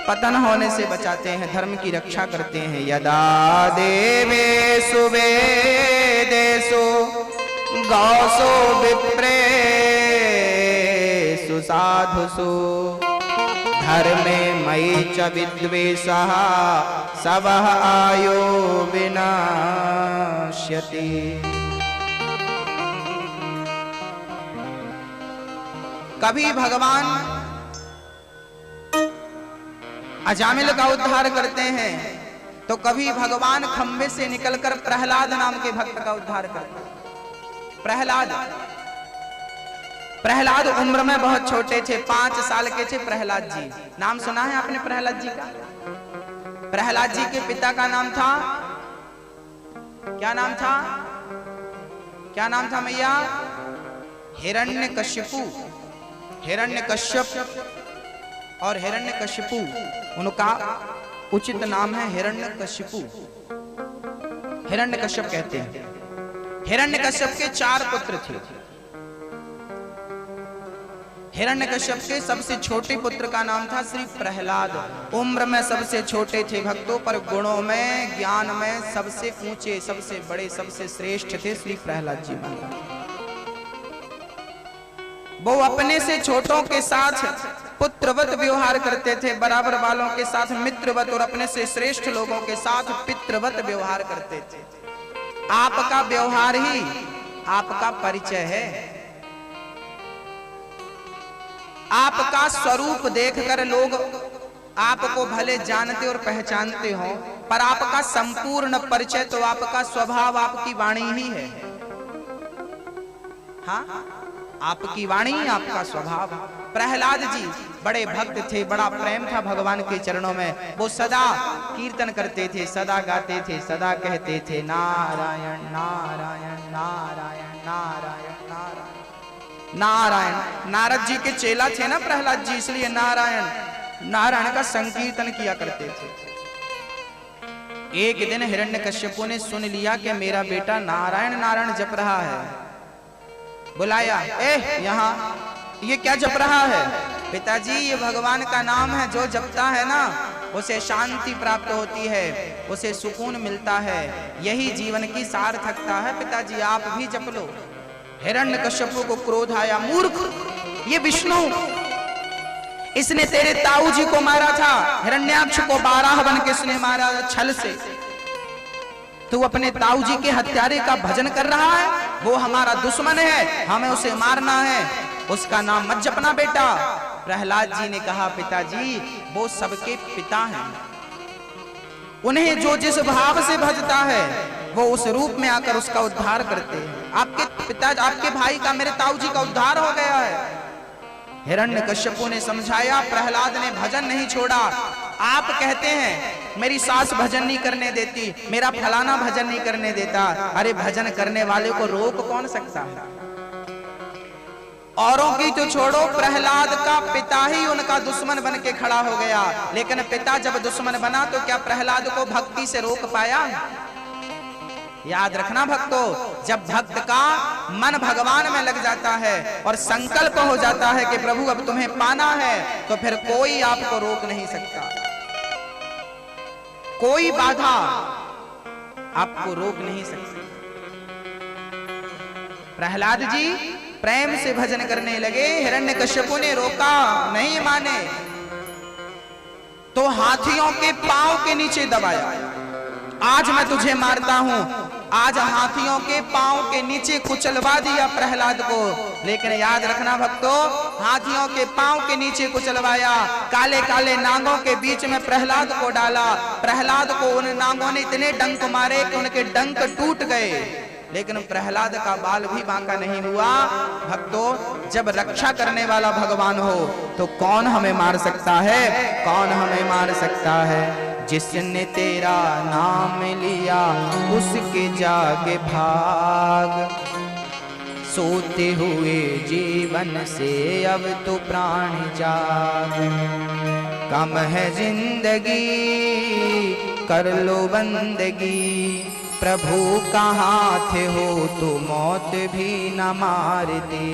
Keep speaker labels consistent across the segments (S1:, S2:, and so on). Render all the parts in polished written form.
S1: पतन होने से बचाते हैं, धर्म की रक्षा करते हैं। यदा देवेषु वेदेषु गौसो विप्रेषु साधुषु धर्मे मयि च विद्वेषः सबह आयो विनाश्यति। कभी भगवान अजामिल का उद्धार करते हैं, तो कभी भगवान खंभे से निकलकर प्रहलाद नाम के भक्त का उद्धार करते हैं। प्रहलाद उम्र में बहुत छोटे थे, 5 साल के थे प्रहलाद जी। नाम सुना है आपने प्रहलाद जी का? प्रहलाद जी के पिता का नाम था, क्या नाम था? क्या नाम था मैया? हिरण्यकशिपु। हिरण्यकश्यप और हिरण्यकशिपु, उनका उचित नाम है हिरण्यकशिपु। हिरण्यकश्यप कहते हैं। हिरण्यकश्यप के 4 पुत्र थे। हिरण्यकश्यप के सबसे छोटे पुत्र का नाम था श्री प्रहलाद। उम्र में सबसे छोटे थे भक्तों, पर गुणों में, ज्ञान में सबसे ऊंचे, सबसे बड़े, सबसे श्रेष्ठ थे श्री प्रहलाद जी महाराज। वो अपने से छोटों के साथ पुत्रवत व्यवहार करते थे, बराबर वालों के साथ मित्रवत, और अपने से श्रेष्ठ लोगों के साथ पितृवत व्यवहार करते थे। आपका व्यवहार ही आपका परिचय है। आपका स्वरूप देखकर लोग आपको भले जानते और पहचानते हो, पर आपका संपूर्ण परिचय तो आपका स्वभाव, आपकी वाणी ही है। हाँ, आपकी वाणी, आपका स्वभाव। प्रहलाद जी बड़े भक्त थे, बड़ा प्रेम था भगवान के चरणों में। वो सदा कीर्तन करते थे, सदा गाते थे, सदा कहते थे नारायण नारायण नारायण नारायण नारायण नारायण। नारद जी के चेला थे ना प्रहलाद जी, इसलिए नारायण नारायण का संकीर्तन किया करते थे। एक दिन हिरण्यकश्यपु ने सुन लिया कि मेरा बेटा नारायण नारायण जप रहा है। बुलाया, यहाँ ये क्या जप रहा है? पिताजी, ये भगवान का नाम है, जो जपता है ना उसे शांति प्राप्त होती है, उसे सुकून मिलता है, यही जीवन की सार्थकता है। पिताजी आप भी जप लो। हिरण्यकश्यपु को क्रोध आया, मूर्ख, ये विष्णु, इसने तेरे ताऊ जी को मारा था, हिरण्याक्ष को 12 बन के इसने मारा छल से। तू अपने ताऊ जी के हत्यारे का भजन कर रहा है, वो हमारा दुश्मन है, हमें उसे मारना है, उसका नाम मत जपना बेटा। प्रहलाद जी ने कहा, पिताजी वो सबके पिता हैं, उन्हें जो जिस भाव से भजता है वो उस रूप में आकर उसका उद्धार करते हैं। आपके पिता, आपके भाई का, मेरे ताऊ जी का उद्धार हो गया है। हिरण्यकश्यपु ने समझाया, प्रहलाद ने भजन नहीं छोड़ा। आप कहते हैं मेरी सास भजन नहीं करने देती, मेरा फलाना भजन नहीं करने देता। अरे भजन करने वाले को रोक कौन सकता है? औरों की तो छोड़ो, प्रहलाद का पिता ही उनका दुश्मन बन के खड़ा हो गया। लेकिन पिता जब दुश्मन बना तो क्या प्रहलाद को भक्ति से रोक पाया? याद रखना भक्तों, जब भक्त का मन भगवान में लग जाता है और संकल्प हो जाता है कि प्रभु अब तुम्हें पाना है, तो फिर कोई आपको रोक नहीं सकता, कोई बाधा आपको रोक नहीं सकती। प्रहलाद जी प्रेम से भजन करने लगे, हिरण्यकश्यपु ने रोका, नहीं माने तो हाथियों के पांव के नीचे दबाया। आज मैं तुझे मारता हूं। आज हाथियों के पांव के नीचे कुचलवा दिया प्रहलाद को। लेकिन याद रखना भक्तों, हाथियों के पांव के नीचे कुचलवाया, काले काले नागों के बीच में प्रहलाद को डाला। प्रहलाद को उन नागों ने इतने डंक मारे कि उनके डंक टूट गए, लेकिन प्रहलाद का बाल भी बांका नहीं हुआ। भक्तों, जब रक्षा करने वाला भगवान हो तो कौन हमें मार सकता है? कौन हमें मार सकता है? जिसने तेरा नाम लिया उसके जागे भाग, सोते हुए जीवन से अब तो प्राण जाग। कम है जिंदगी कर लो बंदगी, प्रभु का हाथ हो तो मौत भी न मार दे।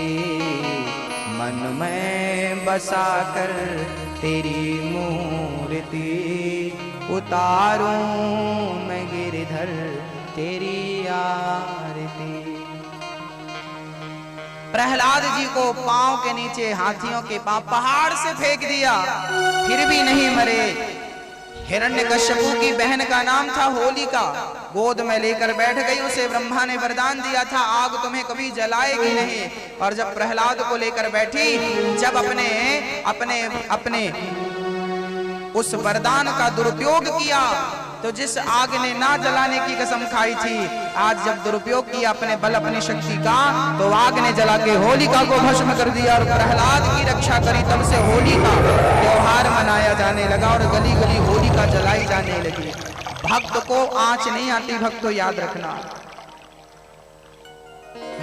S1: मन में बसा कर तेरी मूर्ति उतारूं मैं गिरधर तेरी आरती। प्रहलाद जी को पांव के नीचे हाथियों के पांव पहाड़ से फेंक दिया, फिर भी नहीं मरे। हिरण्यकश्यपु की बहन का नाम था होलिका, गोद में लेकर बैठ गई। उसे ब्रह्मा ने वरदान दिया था, आग तुम्हें कभी जलाएगी नहीं। और जब प्रहलाद को लेकर बैठी, जब अपने अपने अपने उस वरदान का दुरुपयोग किया, तो जिस आग ने ना जलाने की कसम खाई थी, आज जब दुरुपयोग किया अपने बल अपनी शक्ति का, तो आग ने जला के होलिका को भस्म कर दिया और प्रहलाद की रक्षा करी। तब से होली का त्योहार मनाया जाने लगा और गली गली होलिका जलाई जाने लगी। भक्त को आंच नहीं आती, भक्त तो याद रखना।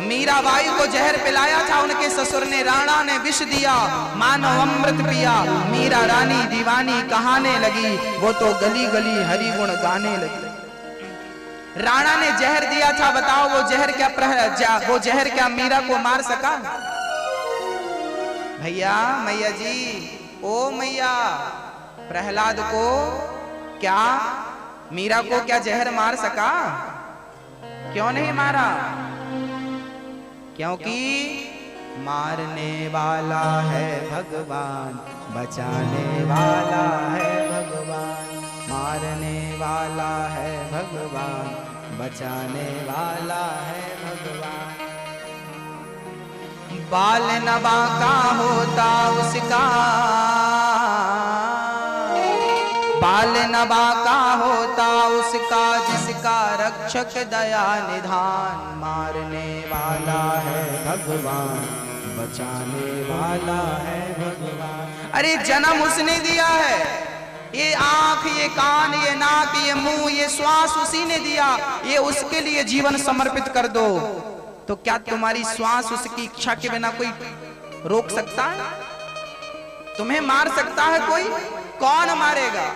S1: मीराबाई को जहर पिलाया था उनके ससुर ने, राणा ने विष दिया, मानव अमृत पिया। मीरा रानी दीवानी कहाने लगी, वो तो गली गली हरि गुण गाने लगी। राणा ने जहर दिया था, बताओ वो जहर क्या मीरा को मार सका? भैया मैया जी, ओ मैया, प्रहलाद को क्या, मीरा को क्या जहर मार सका? क्यों नहीं मारा? क्योंकि मारने वाला है भगवान, बचाने वाला है भगवान। मारने वाला है भगवान, बचाने वाला है भगवान। बाल नबा का होता उसका, बाल नबा का होता उसका, जिसका रक्षक दया निधान। मारने वाला है भगवान, बचाने वाला है भगवान। अरे जन्म उसने दिया है, ये आंख, ये कान, ये नाक, ये मुंह, ये श्वास उसी ने दिया, ये उसके लिए जीवन समर्पित कर दो। तो क्या तुम्हारी श्वास उसकी इच्छा के बिना कोई रोक सकता है? तुम्हें मार सकता है कोई? कौन मारेगा?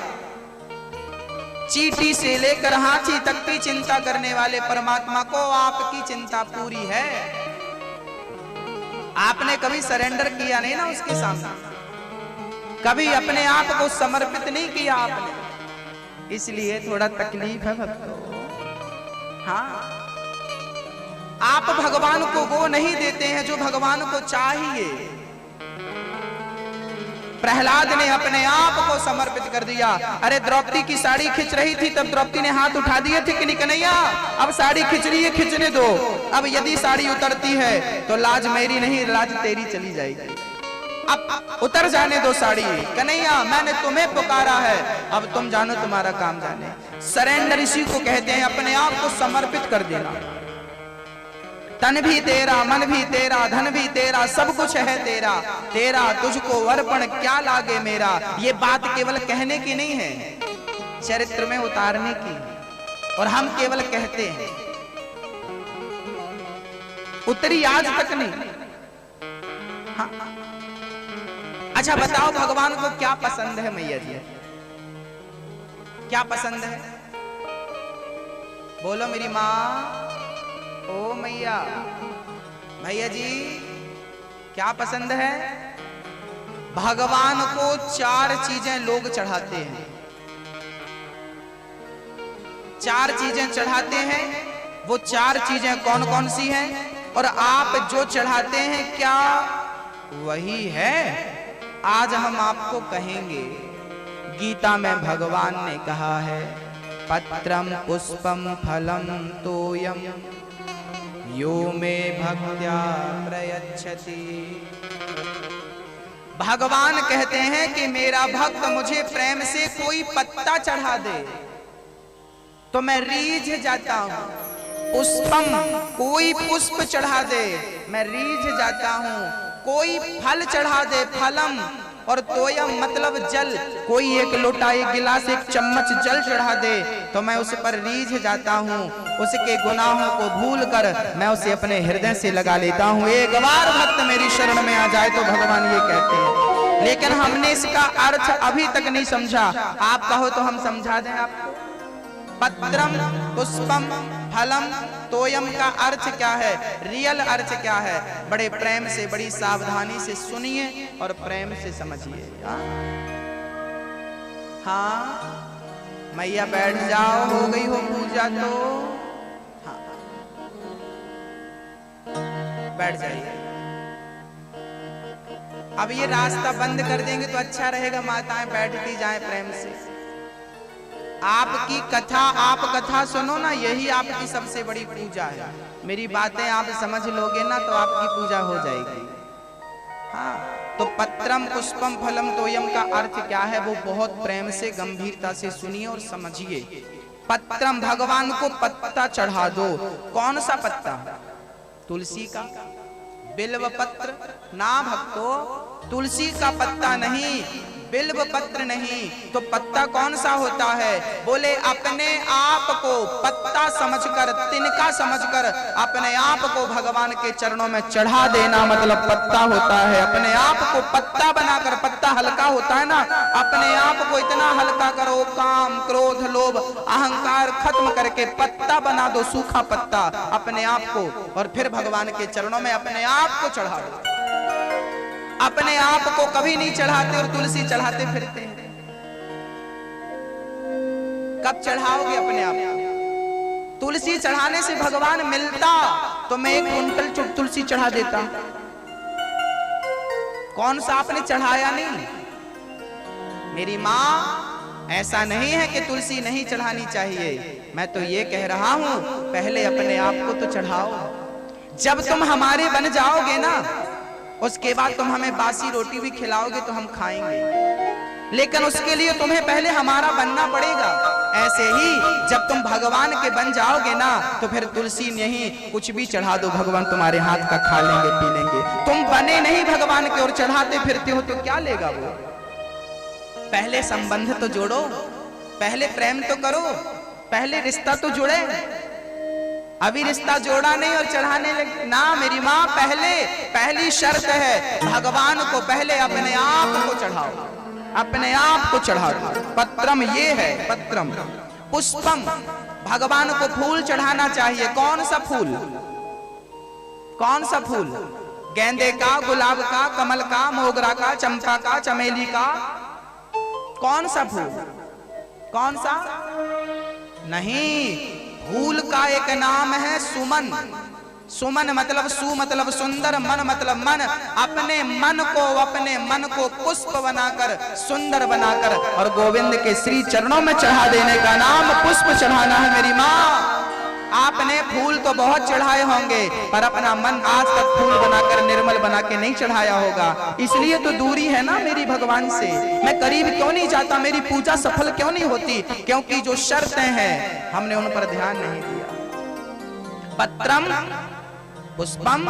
S1: चींटी से लेकर हाथी तक की चिंता करने वाले परमात्मा को आपकी चिंता पूरी है। आपने कभी सरेंडर किया नहीं ना उसके सामने, कभी अपने आप को समर्पित नहीं किया आपने, इसलिए थोड़ा तकलीफ है भक्तों। हाँ, आप भगवान को वो नहीं देते हैं जो भगवान को चाहिए। प्रहलाद ने अपने आप को समर्पित कर दिया। अरे द्रौपदी की साड़ी खिंच रही थी, तब द्रौपदी ने हाथ उठा दिए थे कि नहीं कन्हैया, अब साड़ी खिंच रही है, खिंचने दो। अब यदि साड़ी उतरती है तो लाज मेरी नहीं, लाज तेरी चली जाएगी। अब उतर जाने दो साड़ी, कन्हैया मैंने तुम्हें पुकारा है, अब तुम जानो तुम्हारा काम जाने। सरेंडर इसी को कहते हैं, अपने आप को समर्पित कर देना। तन भी तेरा, मन भी तेरा, धन भी तेरा, सब कुछ है तेरा, तेरा तुझको अर्पण क्या लागे मेरा। ये बात केवल कहने की नहीं है, चरित्र में उतारने की। और हम केवल कहते हैं, उतरी आज तक नहीं। हाँ। अच्छा बताओ भगवान को क्या पसंद है मैया जी? क्या पसंद है? बोलो मेरी माँ, ओ मैया, भैया जी क्या पसंद है? भगवान को 4 चीजें लोग चढ़ाते हैं, 4 चीजें चढ़ाते हैं। वो 4 चीजें कौन कौन सी हैं? और आप जो चढ़ाते हैं क्या वही है? आज हम आपको कहेंगे। गीता में भगवान ने कहा है, पत्रम पुष्पम फलम तोयम यो मे भक्त्या प्रयच्छति। भगवान कहते हैं कि मेरा भक्त मुझे प्रेम से कोई पत्ता चढ़ा दे तो मैं रीझ जाता हूं। पुष्पम, कोई पुष्प चढ़ा दे मैं रीझ जाता हूं। कोई फल चढ़ा दे, फलम, और तोयम मतलब जल, कोई एक लोटा, एक गिलास, एक चम्मच जल चढ़ा दे तो मैं उस पर रीझ जाता हूँ। उसके गुनाहों को भूल कर मैं उसे अपने हृदय से लगा लेता हूँ। एक बार भक्त मेरी शरण में आ जाए तो भगवान ये कहते हैं। लेकिन हमने इसका अर्थ अभी तक नहीं समझा। आप कहो तो हम समझा दें आपको। पत्रम पुष्पम फलम तोयम का अर्थ क्या है, रियल अर्थ क्या है? बड़े प्रेम से, बड़ी सावधानी से सुनिए और प्रेम से समझिए। हाँ, मैया बैठ जाओ, हो गई हो पूजा तो हाँ बैठ जाइए। अब ये रास्ता बंद कर देंगे तो अच्छा रहेगा, माताएं बैठती जाएं प्रेम से। आपकी कथा, आप कथा सुनो ना, यही आपकी सबसे बड़ी पूजा है। मेरी बातें आप समझ लोगे ना तो आपकी पूजा हो जाएगी। हाँ, तो पत्रम पुष्पम फलम तोयम का अर्थ क्या है वो बहुत प्रेम से गंभीरता से सुनिए और समझिए। पत्रम, भगवान को पत्ता चढ़ा दो। कौन सा पत्ता? तुलसी का। बिल्व पत्र ना भक्तो, तुलसी का पत्ता नहीं, बिल्व पत्र नहीं, तो पत्ता कौन सा होता है? बोले अपने आप को पत्ता समझकर, तिनका समझकर अपने आप को भगवान के चरणों में चढ़ा देना मतलब पत्ता होता है। अपने आप को पत्ता बनाकर, पत्ता हल्का होता है ना, अपने आप को इतना हल्का करो, काम क्रोध लोभ अहंकार खत्म करके पत्ता बना दो, सूखा पत्ता अपने आप को, और फिर भगवान के चरणों में अपने आप को चढ़ा दो। अपने आप को कभी नहीं चढ़ाते और तुलसी चढ़ाते फिरते हैं। कब चढ़ाओगे अपने आप को? तुलसी चढ़ाने से भगवान मिलता तो मैं 1 कुंटल तुलसी चढ़ा देता। कौन सा आपने चढ़ाया नहीं? मेरी माँ, ऐसा नहीं है कि तुलसी नहीं चढ़ानी चाहिए। मैं तो ये कह रहा हूं पहले अपने आप को तो चढ़ाओ। जब तुम हमारे बन जाओगे ना, उसके बाद तुम हमें बासी रोटी भी खिलाओगे तो हम खाएंगे, लेकिन उसके लिए तुम्हें पहले हमारा बनना पड़ेगा। ऐसे ही जब तुम भगवान के बन जाओगे ना तो फिर तुलसी नहीं कुछ भी चढ़ा दो, भगवान तुम्हारे हाथ का खा लेंगे पी लेंगे। तुम बने नहीं भगवान के और चढ़ाते फिरते हो तो क्या लेगा वो? पहले संबंध तो जोड़ो, पहले प्रेम तो करो, पहले रिश्ता तो जुड़े। अभी रिश्ता जोड़ा नहीं और चढ़ाने लगे ना। मेरी माँ, पहली शर्त है भगवान को पहले अपने आप को चढ़ाओ, अपने आप को चढ़ाओ। पत्रम ये है, पत्रम। पुष्पम, भगवान को फूल चढ़ाना चाहिए। कौन सा फूल? कौन सा फूल? गेंदे का, गुलाब का, कमल का, मोगरा का, चंपा का, चमेली का? कौन सा फूल? कौन सा? नहीं, फूल का एक नाम है सुमन। सुमन मतलब सु मतलब सुंदर, मन मतलब मन। अपने मन को पुष्प बनाकर, सुंदर बनाकर और गोविंद के श्री चरणों में चढ़ा देने का नाम पुष्प चढ़ाना है। मेरी माँ, आपने फूल तो बहुत चढ़ाए होंगे पर अपना मन आज तक फूल बनाकर, निर्मल बना के नहीं चढ़ाया होगा। इसलिए तो दूरी है ना मेरी भगवान से। मैं करीब क्यों नहीं जाता, मेरी पूजा सफल क्यों नहीं होती? क्योंकि जो शर्तें हैं हमने उन पर ध्यान नहीं दिया। पत्रम, पुष्पम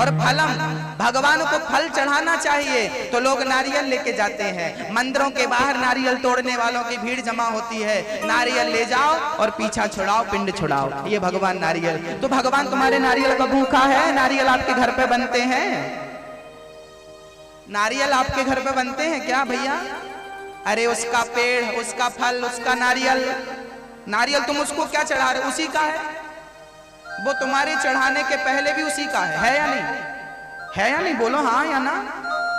S1: और फलम, भगवान को फल चढ़ाना चाहिए तो लोग नारियल लेके जाते हैं। मंदिरों के बाहर नारियल तोड़ने वालों की भीड़ जमा होती है। नारियल ले जाओ और पीछा छुड़ाओ, पिंड छुड़ाओ, ये भगवान नारियल। तो भगवान तुम्हारे नारियल का भूखा है? नारियल आपके घर पे बनते हैं? नारियल आपके घर पे बनते हैं क्या भैया? अरे उसका पेड़, उसका फल, उसका नारियल, नारियल तुम उसको क्या चढ़ा रहे हो? उसी का है वो, तुम्हारे चढ़ाने के पहले भी उसी का है या नहीं? है या नहीं? बोलो हाँ या ना।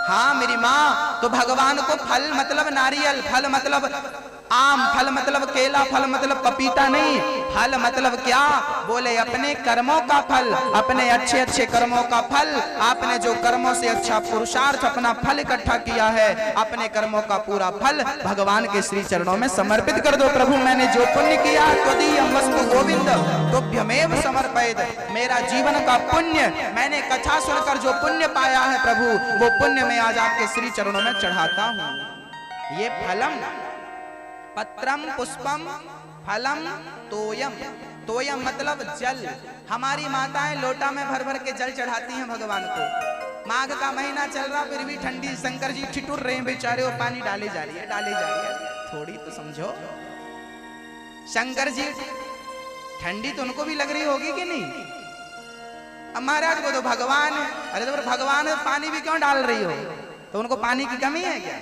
S1: हाँ मेरी माँ, तो भगवान को फल मतलब नारियल, फल मतलब आम, फल मतलब केला, फल मतलब पपीता नहीं। फल मतलब क्या? बोले अपने कर्मों का फल, अपने अच्छे अच्छे कर्मों का फल। आपने जो कर्मों से अच्छा पुरुषार्थ अपना फल इकट्ठा किया है, अपने कर्मों का पूरा फल भगवान के श्री चरणों में समर्पित कर दो। प्रभु मैंने जो पुण्य किया त्वदीयं वस्तु गोविंद तुभ्यमेव समर्पयेत्। मेरा जीवन का पुण्य, मैंने कथा सुनकर जो पुण्य पाया है प्रभु, वो पुण्य मैं आज आपके श्री चरणों में चढ़ाता हूँ। ये फलम, पत्रम पुष्पम फलम तोयम। तोयम मतलब जल। हमारी माताएं लोटा में भर भर के जल चढ़ाती हैं भगवान को। माघ का महीना चल रहा फिर भी ठंडी, शंकर जी ठिठुर रहे हैं बेचारे, वो पानी डाले जा रही है, डाले जा रही है। थोड़ी तो समझो, शंकर जी ठंडी तो उनको भी लग रही होगी कि नहीं? अब महाराज वो तो भगवान है। अरे तो भगवान पानी भी क्यों डाल रही हो? तो उनको पानी की कमी है क्या?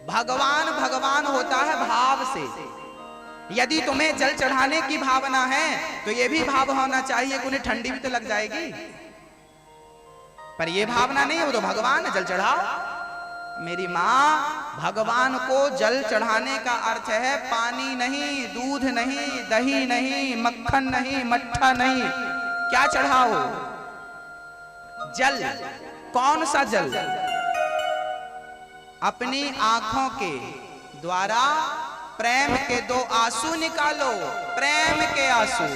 S1: भगवान भगवान होता है भाव से। यदि तुम्हें जल चढ़ाने की भावना है तो ये भी भाव होना चाहिए कि उन्हें ठंडी भी तो लग जाएगी, पर ये भावना नहीं है, वो तो भगवान है, जल चढ़ाओ। मेरी माँ, भगवान को जल चढ़ाने का अर्थ है पानी नहीं, दूध नहीं, दही नहीं, मक्खन नहीं, मट्ठा नहीं, क्या चढ़ाओ? जल। कौन सा जल? अपनी आंखों के द्वारा प्रेम के 2 आंसू निकालो, प्रेम के आंसू,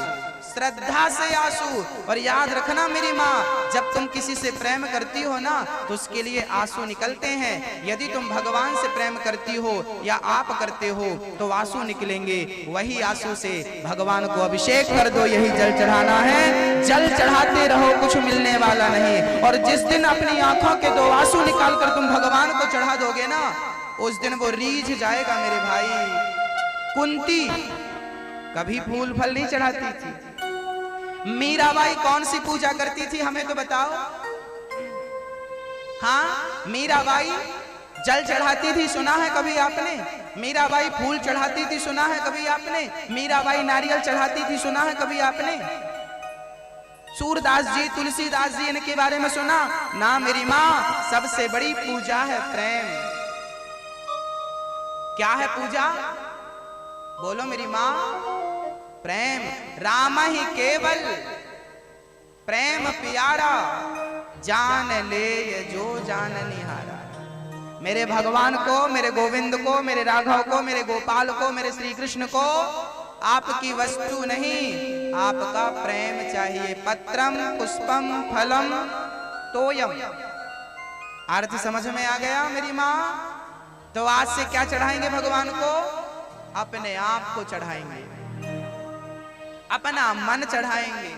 S1: श्रद्धा से आंसू। और याद रखना मेरी माँ, जब तुम किसी से प्रेम करती हो ना तो उसके लिए आंसू निकलते हैं। यदि तुम भगवान से प्रेम करती हो या आप करते हो तो आंसू निकलेंगे। वही आंसू से भगवान को अभिषेक कर दो, यही जल चढ़ाना है। जल चढ़ाते रहो, कुछ मिलने वाला नहीं। और जिस दिन अपनी आंखों के 2 आंसू निकाल कर तुम भगवान को चढ़ा दोगे ना, उस दिन वो रीझ जाएगा मेरे भाई। कुंती कभी फूल फल नहीं चढ़ाती थी। मीराबाई कौन सी पूजा करती थी, हमें तो बताओ। हाँ, मीराबाई जल चढ़ाती थी, सुना है कभी आपने? मीराबाई फूल चढ़ाती थी, सुना है कभी आपने? मीराबाई नारियल चढ़ाती थी, सुना है कभी आपने? सूरदास जी, तुलसीदास जी, इनके बारे में सुना ना मेरी माँ? सबसे बड़ी पूजा है प्रेम। क्या है पूजा? बोलो मेरी माँ। प्रेम। राम ही केवल प्रेम प्यारा, जान ले जो जान निहारा। मेरे भगवान को, मेरे गोविंद को, मेरे राघव को, मेरे गोपाल को, मेरे श्री कृष्ण को आपकी वस्तु नहीं, आपका प्रेम चाहिए। पत्रम पुष्पम फलम तोयम। अर्थ समझ में आ गया मेरी माँ? तो आज से क्या चढ़ाएंगे भगवान को? अपने आप को चढ़ाएंगे, अपना मन चढ़ाएंगे,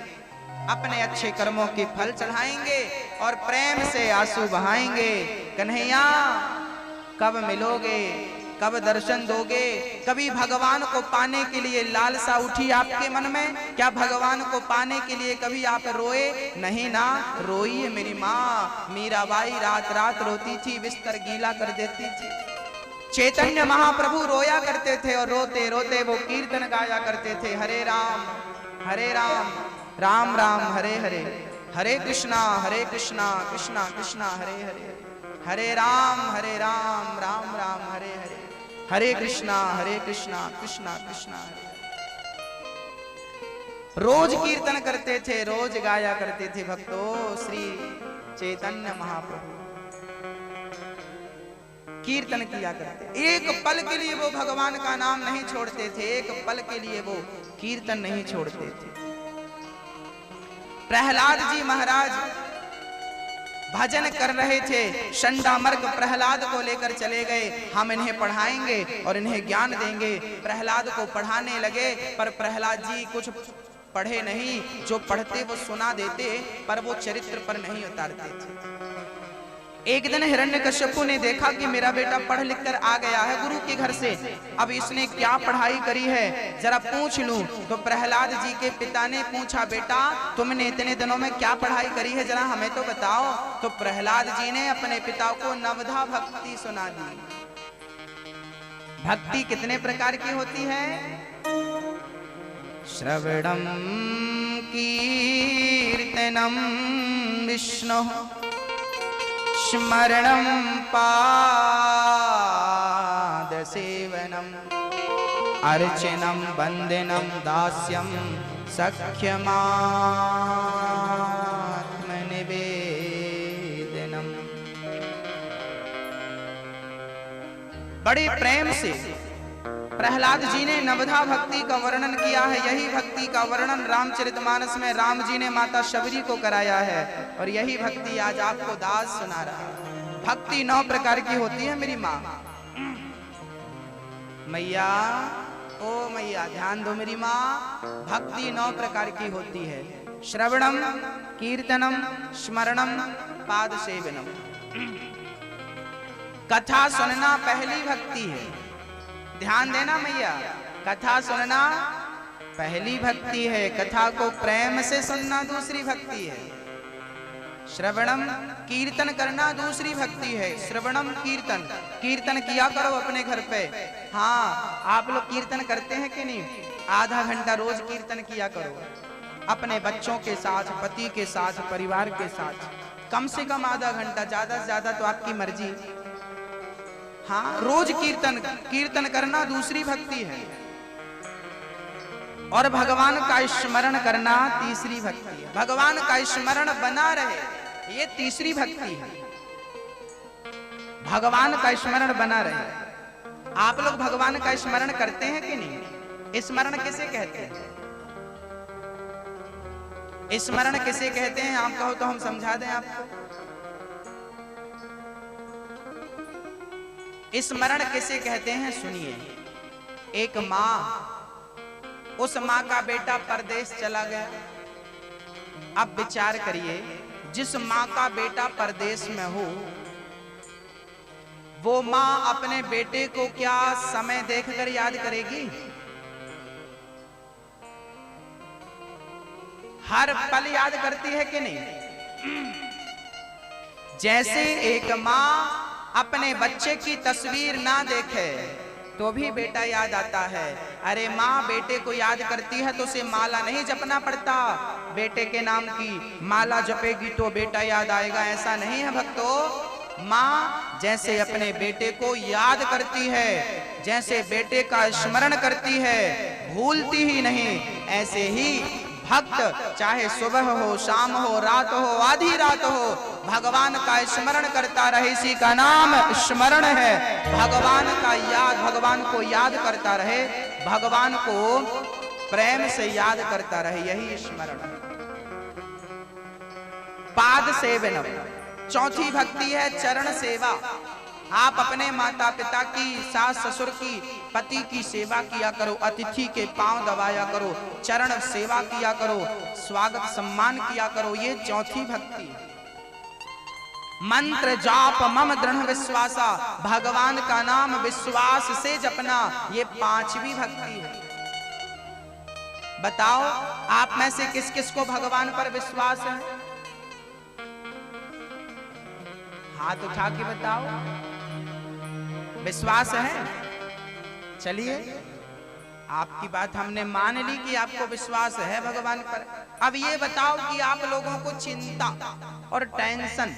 S1: अपने अच्छे कर्मों के फल चढ़ाएंगे और प्रेम से आंसू बहाएंगे। कन्हैया कब मिलोगे, कब दर्शन दोगे? कभी भगवान को पाने के लिए लालसा उठी आपके मन में? क्या भगवान को पाने के लिए कभी आप रोए? नहीं ना, रोइए मेरी माँ। मीराबाई रात रात रोती थी, बिस्तर गीला कर देती थी। चैतन्य महाप्रभु रोया करते थे और रोते रोते वो कीर्तन गाया करते थे। हरे राम राम राम हरे हरे, हरे कृष्णा कृष्णा कृष्णा हरे हरे, हरे राम राम राम हरे हरे, हरे कृष्णा कृष्णा कृष्णा हरे। रोज कीर्तन करते थे, रोज गाया करते थे भक्तों। श्री चैतन्य महाप्रभु कीर्तन किया करते। एक पल के लिए वो भगवान का नाम नहीं छोड़ते थे, एक पल के लिए वो कीर्तन नहीं छोड़ते थे। प्रहलाद जी महाराज भजन कर रहे थे, षंडामर्क प्रहलाद को लेकर चले गए। हम इन्हें पढ़ाएंगे और इन्हें ज्ञान देंगे। प्रहलाद को पढ़ाने लगे, पर प्रहलाद जी कुछ पढ़े नहीं। जो पढ़ते वो सुना देते, पर वो चरित्र पर नहीं उतारते थे। एक दिन हिरण्यकश्यपु ने देखा कि मेरा बेटा पढ़ लिख कर आ गया है गुरु के घर से, अब इसने क्या पढ़ाई करी है जरा पूछ लूं। तो प्रहलाद जी के पिता ने पूछा, बेटा तुमने इतने दिनों में क्या पढ़ाई करी है, जरा हमें तो बताओ। तो प्रहलाद जी ने अपने पिता को नवधा भक्ति सुना दी। भक्ति कितने प्रकार की होती है? श्रवणम कीर्तनम विष्णु, स्मरणं पादसेवनम्, अर्चनं वंदनं दास्यं सख्यमात्मनिवेदनम्। बड़े प्रेम से प्रहलाद जी ने नवधा भक्ति का वर्णन किया है। यही भक्ति का वर्णन रामचरितमानस में राम जी ने माता शबरी को कराया है, और यही भक्ति आज आपको दास सुना रहा है। भक्ति 9 प्रकार की होती है मेरी माँ। मैया, ओ मैया ध्यान दो मेरी माँ, भक्ति 9 प्रकार की होती है। श्रवणम, कीर्तनम, स्मरणम, पाद सेवनम। कथा सुनना पहली भक्ति है। ध्यान देना मैया, कथा सुनना पहली भक्ति है। कथा को प्रेम से सुनना दूसरी भक्ति है। श्रवणम, कीर्तन करना दूसरी भक्ति है। श्रवणम कीर्तन, कीर्तन किया करो अपने घर पे। हाँ, आप लोग कीर्तन करते हैं कि नहीं? आधा घंटा रोज कीर्तन किया करो अपने बच्चों के साथ, पति के साथ, परिवार के साथ। कम से कम आधा घंटा, ज्यादा से ज्यादा तो आपकी मर्जी। हाँ, रोज कीर्तन कीर्तन करना दूसरी भक्ति है, और भगवान का स्मरण करना तीसरी भक्ति है। भगवान का स्मरण बना रहे ये तीसरी भक्ति है। भगवान का स्मरण बना रहे। आप लोग भगवान का स्मरण करते हैं कि नहीं? स्मरण किसे कहते हैं? स्मरण किसे कहते हैं? आप कहो तो हम समझा दें आपको। स्मरण किसे कहते हैं? सुनिए, एक मां, उस मां का बेटा परदेश चला गया। अब विचार करिए, जिस मां का बेटा परदेश में हो, वो मां अपने बेटे को क्या समय देखकर याद करेगी? हर पल याद करती है कि नहीं? जैसे एक मां अपने बच्चे की तस्वीर ना देखे तो भी बेटा याद आता है। अरे माँ बेटे को याद करती है तो उसे माला नहीं जपना पड़ता। बेटे के नाम की माला जपेगी तो बेटा याद आएगा, ऐसा नहीं है भक्तों। माँ जैसे अपने बेटे को याद करती है, जैसे बेटे का स्मरण करती है, भूलती ही नहीं, ऐसे ही भक्त चाहे सुबह हो, शाम हो, रात हो, आधी रात हो, भगवान का स्मरण करता रहे। इसी का नाम स्मरण है। भगवान का याद, भगवान को याद करता रहे, भगवान को प्रेम से याद करता रहे, यही स्मरण है। पाद सेवनम, चौथी भक्ति है चरण सेवा। आप अपने माता पिता की, सास ससुर की, पति की सेवा किया करो, अतिथि के पांव दबाया करो, चरण सेवा किया करो, स्वागत सम्मान किया करो, ये चौथी भक्ति है। मंत्र जाप मम दृढ़ विश्वासा, भगवान का नाम विश्वास से जपना, ये पांचवी भक्ति है। बताओ आप में से किस किस को भगवान पर विश्वास है? हाथ उठा के बताओ, विश्वास है? चलिए, आपकी बात हमने मान ली कि आपको विश्वास है भगवान पर। अब ये बताओ कि आप लोगों को चिंता और टेंशन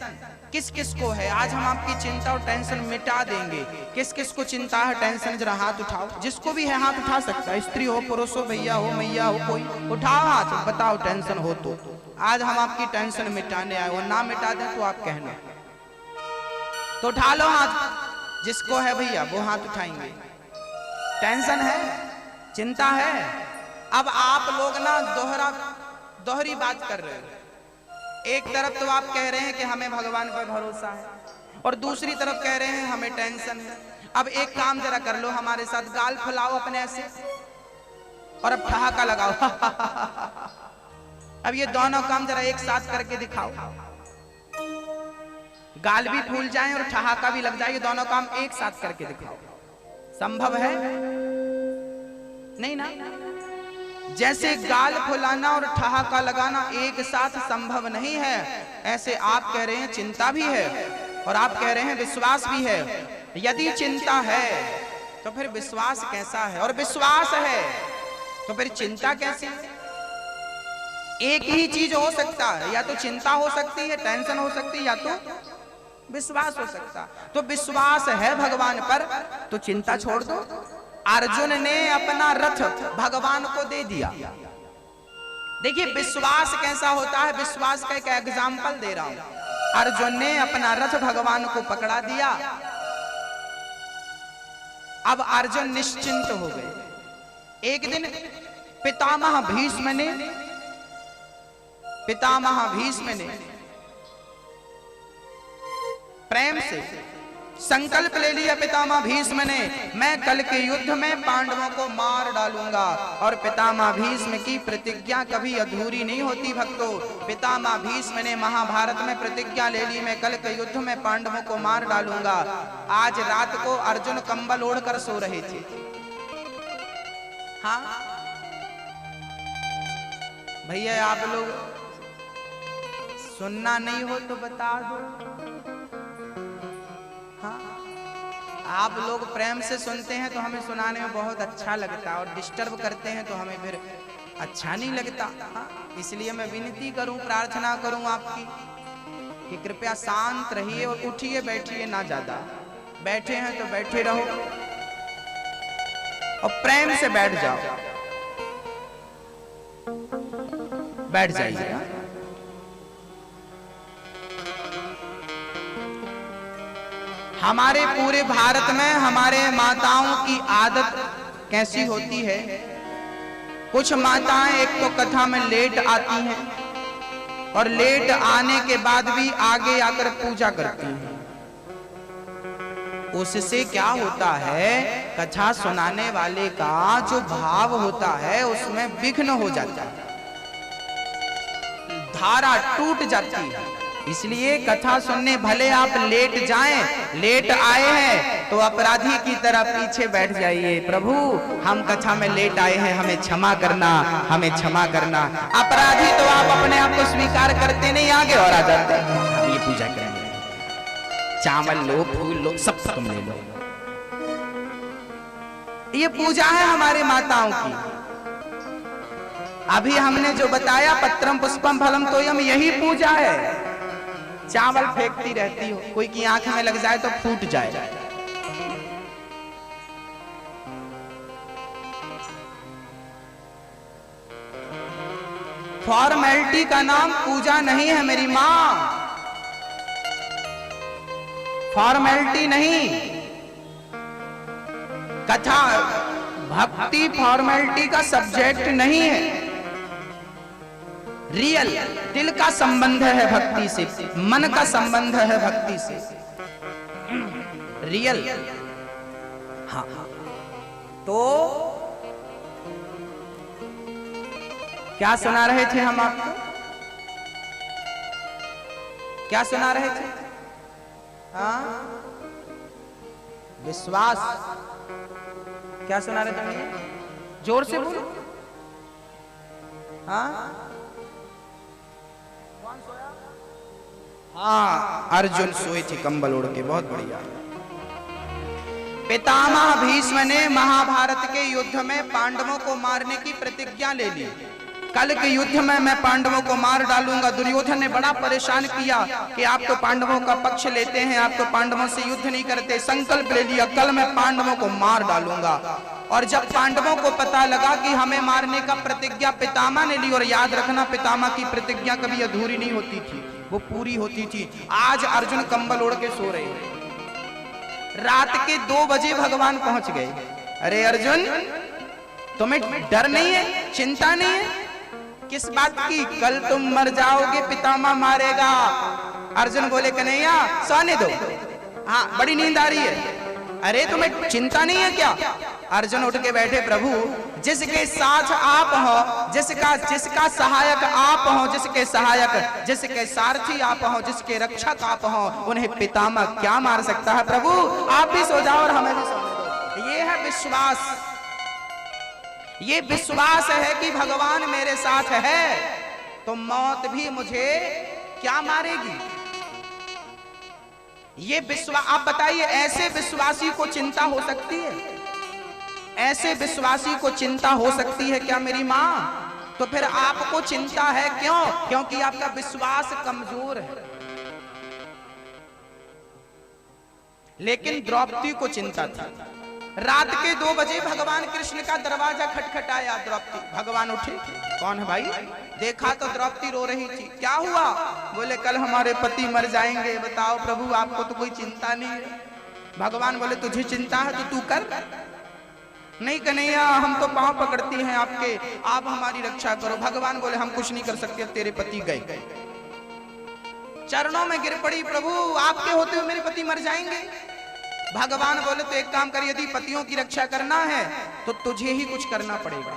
S1: किस किस को है? आज हम आपकी चिंता और टेंशन मिटा देंगे। किस किस को चिंता है, टेंशन? जरा हाथ उठाओ। जिसको भी है हाथ उठा सकता है, स्त्री हो, पुरुष हो, भैया हो, मैया हो, कोई उठाओ हाथ, बताओ टेंशन हो तो। आज हम आपकी टेंशन मिटाने आए, और ना मिटा दें तो आप कहना, तो उठा लो हाथ। जिसको है भैया वो हाथ उठाएंगे। टेंशन है, चिंता है। अब आप लोग ना दोहरी बात कर रहे हो। एक तरफ तो आप कह रहे हैं कि हमें भगवान पर भरोसा है, और दूसरी तरफ कह रहे हैं हमें टेंशन है। अब एक काम जरा कर लो हमारे साथ, गाल फुलाओ अपने ऐसे, और अब ठहाका लगाओ। अब ये दोनों काम जरा एक साथ करके दिखाओ। गाल भी फूल जाए और ठहाका भी लग जाए, ये दोनों काम एक साथ करके दिखाओ। संभव है? नहीं ना। जैसे गाल फुलाना और ठहाका लगाना एक साथ संभव नहीं है, ऐसे आप कह रहे हैं चिंता भी है, और आप कह रहे हैं विश्वास भी है। यदि चिंता है तो फिर विश्वास कैसा है? और विश्वास है तो फिर चिंता कैसी? एक ही चीज हो सकता है, या तो चिंता हो सकती है, टेंशन हो सकती है, या तो विश्वास हो सकता। तो विश्वास है भगवान पर तो चिंता छोड़ दो। अर्जुन ने अपना रथ भगवान को दे दिया। देखिए विश्वास कैसा होता है, विश्वास का एक एग्जाम्पल दे रहा हूं। अर्जुन ने अपना रथ भगवान को पकड़ा दिया। अब अर्जुन निश्चिंत हो गए। एक दिन पितामह भीष्म ने प्रेम से संकल्प ले लिया। पितामह भीष्म ने, मैं कल के युद्ध में पांडवों को मार डालूंगा। और पितामह भीष्म की प्रतिज्ञा कभी अधूरी नहीं होती भक्तों। पितामह भीष्म ने महाभारत में प्रतिज्ञा ले ली, मैं कल के युद्ध में पांडवों को मार डालूंगा। आज रात को अर्जुन कंबल ओढ़कर सो रहे थे। हाँ भैया, आप लोग सुनना नहीं हो तो बता दो। आप लोग प्रेम से सुनते हैं तो हमें सुनाने में बहुत अच्छा लगता है, और डिस्टर्ब करते हैं तो हमें फिर अच्छा नहीं लगता। हाँ, इसलिए मैं विनती करूं, प्रार्थना करूं आपकी कि कृपया शांत रहिए और उठिए बैठिए ना ज्यादा, बैठे हैं तो बैठे रहो और प्रेम से बैठ जाओ, बैठ जाइए। हमारे पूरे भारत में हमारे माताओं की आदत कैसी होती है, कुछ माताएं एक तो कथा में लेट आती हैं और लेट आने के बाद भी आगे आकर पूजा करती हैं। उससे क्या होता है, कथा सुनाने वाले का जो भाव होता है उसमें विघ्न हो जाता है, धारा टूट जाती है। इसलिए कथा सुनने भले आप लेट जाएं, लेट आए हैं तो अपराधी की तरह पीछे बैठ जाइए, प्रभु हम कथा में लेट आए हैं, हमें क्षमा करना, हमें क्षमा करना। अपराधी तो आप अपने आप को स्वीकार करते नहीं, आगे और आ जाते हैं, ये पूजा करेंगे, चावल लो, फूल लो, सब तुम ले लो। ये पूजा है हमारे माताओं की। अभी हमने जो बताया पत्रम पुष्पम फलम तोयम, यही पूजा है। चावल फेंकती रहती हो, कोई की आंख में लग जाए तो फूट जाए। फॉर्मेलिटी का नाम पूजा नहीं है मेरी मां, फॉर्मेलिटी नहीं। कथा भक्ति फॉर्मेलिटी का सब्जेक्ट नहीं है, रियल दिल का संबंध है भक्ति से, मन का संबंध है भक्ति से, रियल। हाँ, तो क्या सुना रहे थे हम आपको, क्या सुना रहे थे? हाँ, विश्वास। क्या सुना रहे थे? जोर से बोलो। हाँ हाँ, अर्जुन सोए थे कंबल ओढ़ के, बहुत बढ़िया। पितामह भीष्म ने महाभारत के युद्ध में पांडवों को मारने की प्रतिज्ञा ले ली। कल के युद्ध में मैं पांडवों को मार डालूंगा। दुर्योधन ने बड़ा परेशान किया कि आप तो पांडवों का पक्ष लेते हैं, आप तो पांडवों से युद्ध नहीं करते। संकल्प ले लिया, कल मैं पांडवों को मार डालूंगा। और जब पांडवों को पता लगा कि हमें मारने का प्रतिज्ञा पितामह ने ली, और याद रखना पितामह की प्रतिज्ञा कभी अधूरी नहीं होती थी, वो पूरी होती थी। आज अर्जुन कंबल ओढ़ के सो रहे हैं, रात के 2 बजे भगवान पहुंच गए। अरे अर्जुन, तुम्हें डर नहीं है, चिंता नहीं है? किस बात की? कल तुम मर जाओगे, पितामह मारेगा। अर्जुन बोले कन्हैया सोने दो, हाँ बड़ी नींद आ रही है। अरे तुम्हें चिंता नहीं है क्या? अर्जुन उठ के बैठे, प्रभु जिसके साथ आप हो, जिसका सहायक आप हो, जिसके सहायक, जिसके सारथी आप हो, जिसके रक्षक आप हो, उन्हें पितामह क्या मार सकता है? प्रभु आप भी सो जाओ और हमें भी सोने दो। ये है विश्वास, ये विश्वास है कि भगवान मेरे साथ है तो मौत भी मुझे क्या मारेगी। ये विश्वास, आप बताइए ऐसे विश्वासी को चिंता हो सकती है? ऐसे विश्वासी को चिंता हो सकती है क्या मेरी मां? तो फिर आपको चिंता है क्यों? क्योंकि आपका विश्वास कमजोर है। लेकिन द्रौपदी को चिंता थी। रात के 2 बजे भगवान कृष्ण का दरवाजा खटखटाया। द्रौपदी, भगवान उठे, कौन है भाई? देखा तो द्रौपदी रो रही थी। क्या हुआ? बोले कल हमारे पति मर जाएंगे। बताओ प्रभु, आपको तो कोई चिंता नहीं है। भगवान बोले तुझे चिंता है तो तू कर। नहीं कन्हैया, हम तो पांव पकड़ती हैं आपके, आप हमारी रक्षा करो। भगवान बोले हम कुछ नहीं कर सकते, तेरे पति गए। चरणों में गिर पड़ी, प्रभु आपके होते हुए मेरे पति मर जाएंगे। भगवान बोले तो एक काम कर, यदि पतियों की रक्षा करना है तो तुझे ही कुछ करना पड़ेगा।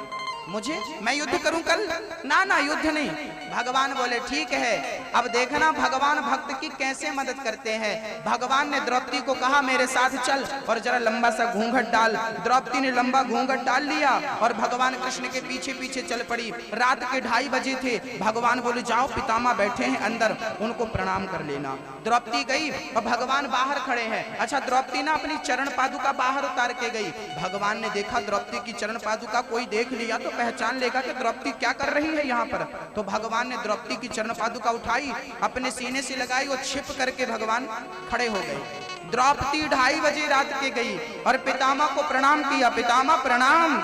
S1: मुझे? मैं युद्ध करूं कल? ना ना, युद्ध नहीं। भगवान बोले ठीक है। अब देखना भगवान भक्त की कैसे मदद करते हैं। भगवान ने द्रौपदी को कहा मेरे साथ चल और जरा लंबा सा घूंघट डाल। द्रौपदी ने लंबा घूंघट डाल लिया और भगवान कृष्ण के पीछे पीछे चल पड़ी। रात के 2:30 बजे थे। भगवान बोले जाओ, पितामह बैठे हैं अंदर, उनको प्रणाम कर लेना। द्रौपदी गई और भगवान बाहर खड़े हैं। अच्छा, द्रौपदी ना अपनी चरण पादुका बाहर उतार के गई। भगवान ने देखा द्रौपदी की चरण पादुका कोई देख लिया तो पहचान लेगा कि द्रौपदी क्या कर रही है यहाँ पर। तो भगवान ने द्रौपदी की चरण पादुका उठाई, अपने सीने से लगाई और छिप करके भगवान खड़े हो गए। द्रौपदी 2:30 बजे रात के गई और पितामह को प्रणाम किया। पितामह प्रणाम।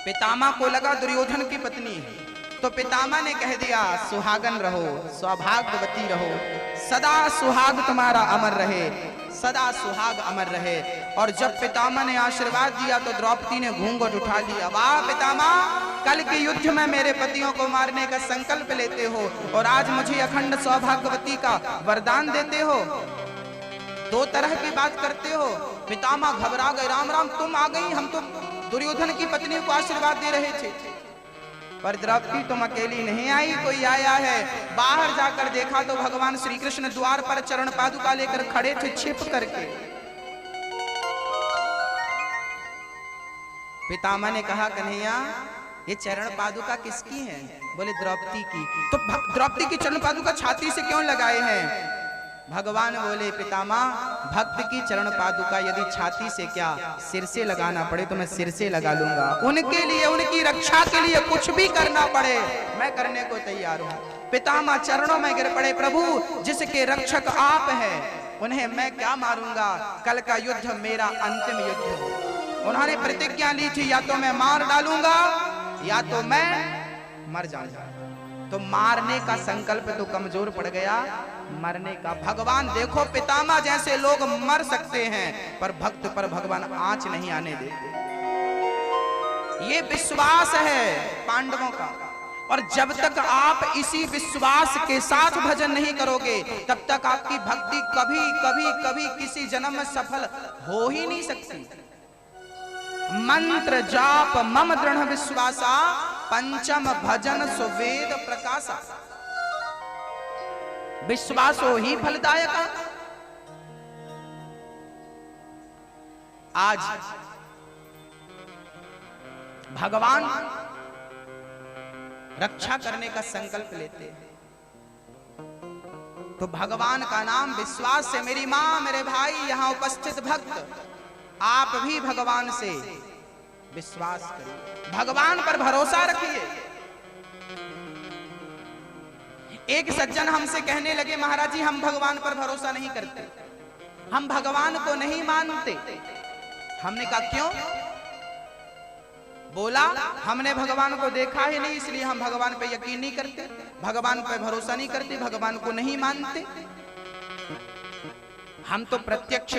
S1: पितामह को लगा दुर्योधन की पत्नी है, तो पितामह ने कह दिया सुहागन रहो, सौभाग्यवती रहो, सदा सुहाग तुम्हारा अमर रहे, सदा सुहाग अमर रहे। और जब पितामह ने आशीर्वाद दिया तो द्रौपदी ने घूंघट उठा लिया। वाह पितामह, कल के युद्ध में मेरे पतियों को मारने का संकल्प लेते हो और आज मुझे अखंड सौभाग्यवती का वरदान देते हो। दो तरह की बात करते हो। पितामह घबरा गए, राम राम तुम आ गई, हम तो दुर्योधन की पत्नी को आशीर्वाद दे रहे थे। पर द्रौपदी तुम अकेली नहीं आई, कोई आया है। बाहर जाकर देखा तो भगवान श्री कृष्ण द्वार पर चरण पादुका लेकर खड़े थे छिप करके। पितामह ने कहा कन्हैया ये चरण पादुका किसकी है? बोले द्रौपदी की। तो द्रौपदी की चरण पादुका छाती से क्यों लगाए हैं? भगवान बोले पितामह, भक्त की चरण पादुका यदि छाती से क्या सिर से लगाना पड़े तो मैं सिर से लगा लूंगा। उनके लिए, उनकी रक्षा के लिए कुछ भी करना पड़े मैं करने को तैयार हूं। पितामह चरणों में गिर पड़े, प्रभु जिसके रक्षक आप हैं उन्हें मैं क्या मारूंगा, कल का युद्ध मेरा अंतिम युद्ध हो। उन्होंने प्रतिज्ञा ली थी या तो मैं मार डालूंगा या तो मैं मर जाऊंगा। तो मारने का संकल्प तो कमजोर पड़ गया, मरने का। भगवान देखो पितामह जैसे लोग मर सकते हैं पर भक्त पर भगवान आंच नहीं आने देते। ये विश्वास है पांडवों का। और जब तक आप इसी विश्वास के साथ भजन नहीं करोगे तब तक आपकी भक्ति कभी कभी कभी किसी जन्म में सफल हो ही नहीं सकती। मंत्र जाप मम दृढ़ विश्वासा, पंचम भजन सुवेद प्रकाशा। विश्वासो ही फलदायक। आज भगवान रक्षा करने का संकल्प लेते हैं तो भगवान का नाम विश्वास से, मेरी मां, मेरे भाई, यहां उपस्थित भक्त, आप भी भगवान से विश्वास करिए, भगवान पर भरोसा रखिए। एक सज्जन हमसे कहने लगे महाराज जी हम भगवान पर भरोसा नहीं करते, हम भगवान को नहीं मानते। हमने कहा क्यों? बोला हमने भगवान को देखा ही नहीं इसलिए हम भगवान पे यकीन नहीं करते, भगवान पे भरोसा नहीं करते, भगवान को नहीं मानते। हम तो प्रत्यक्ष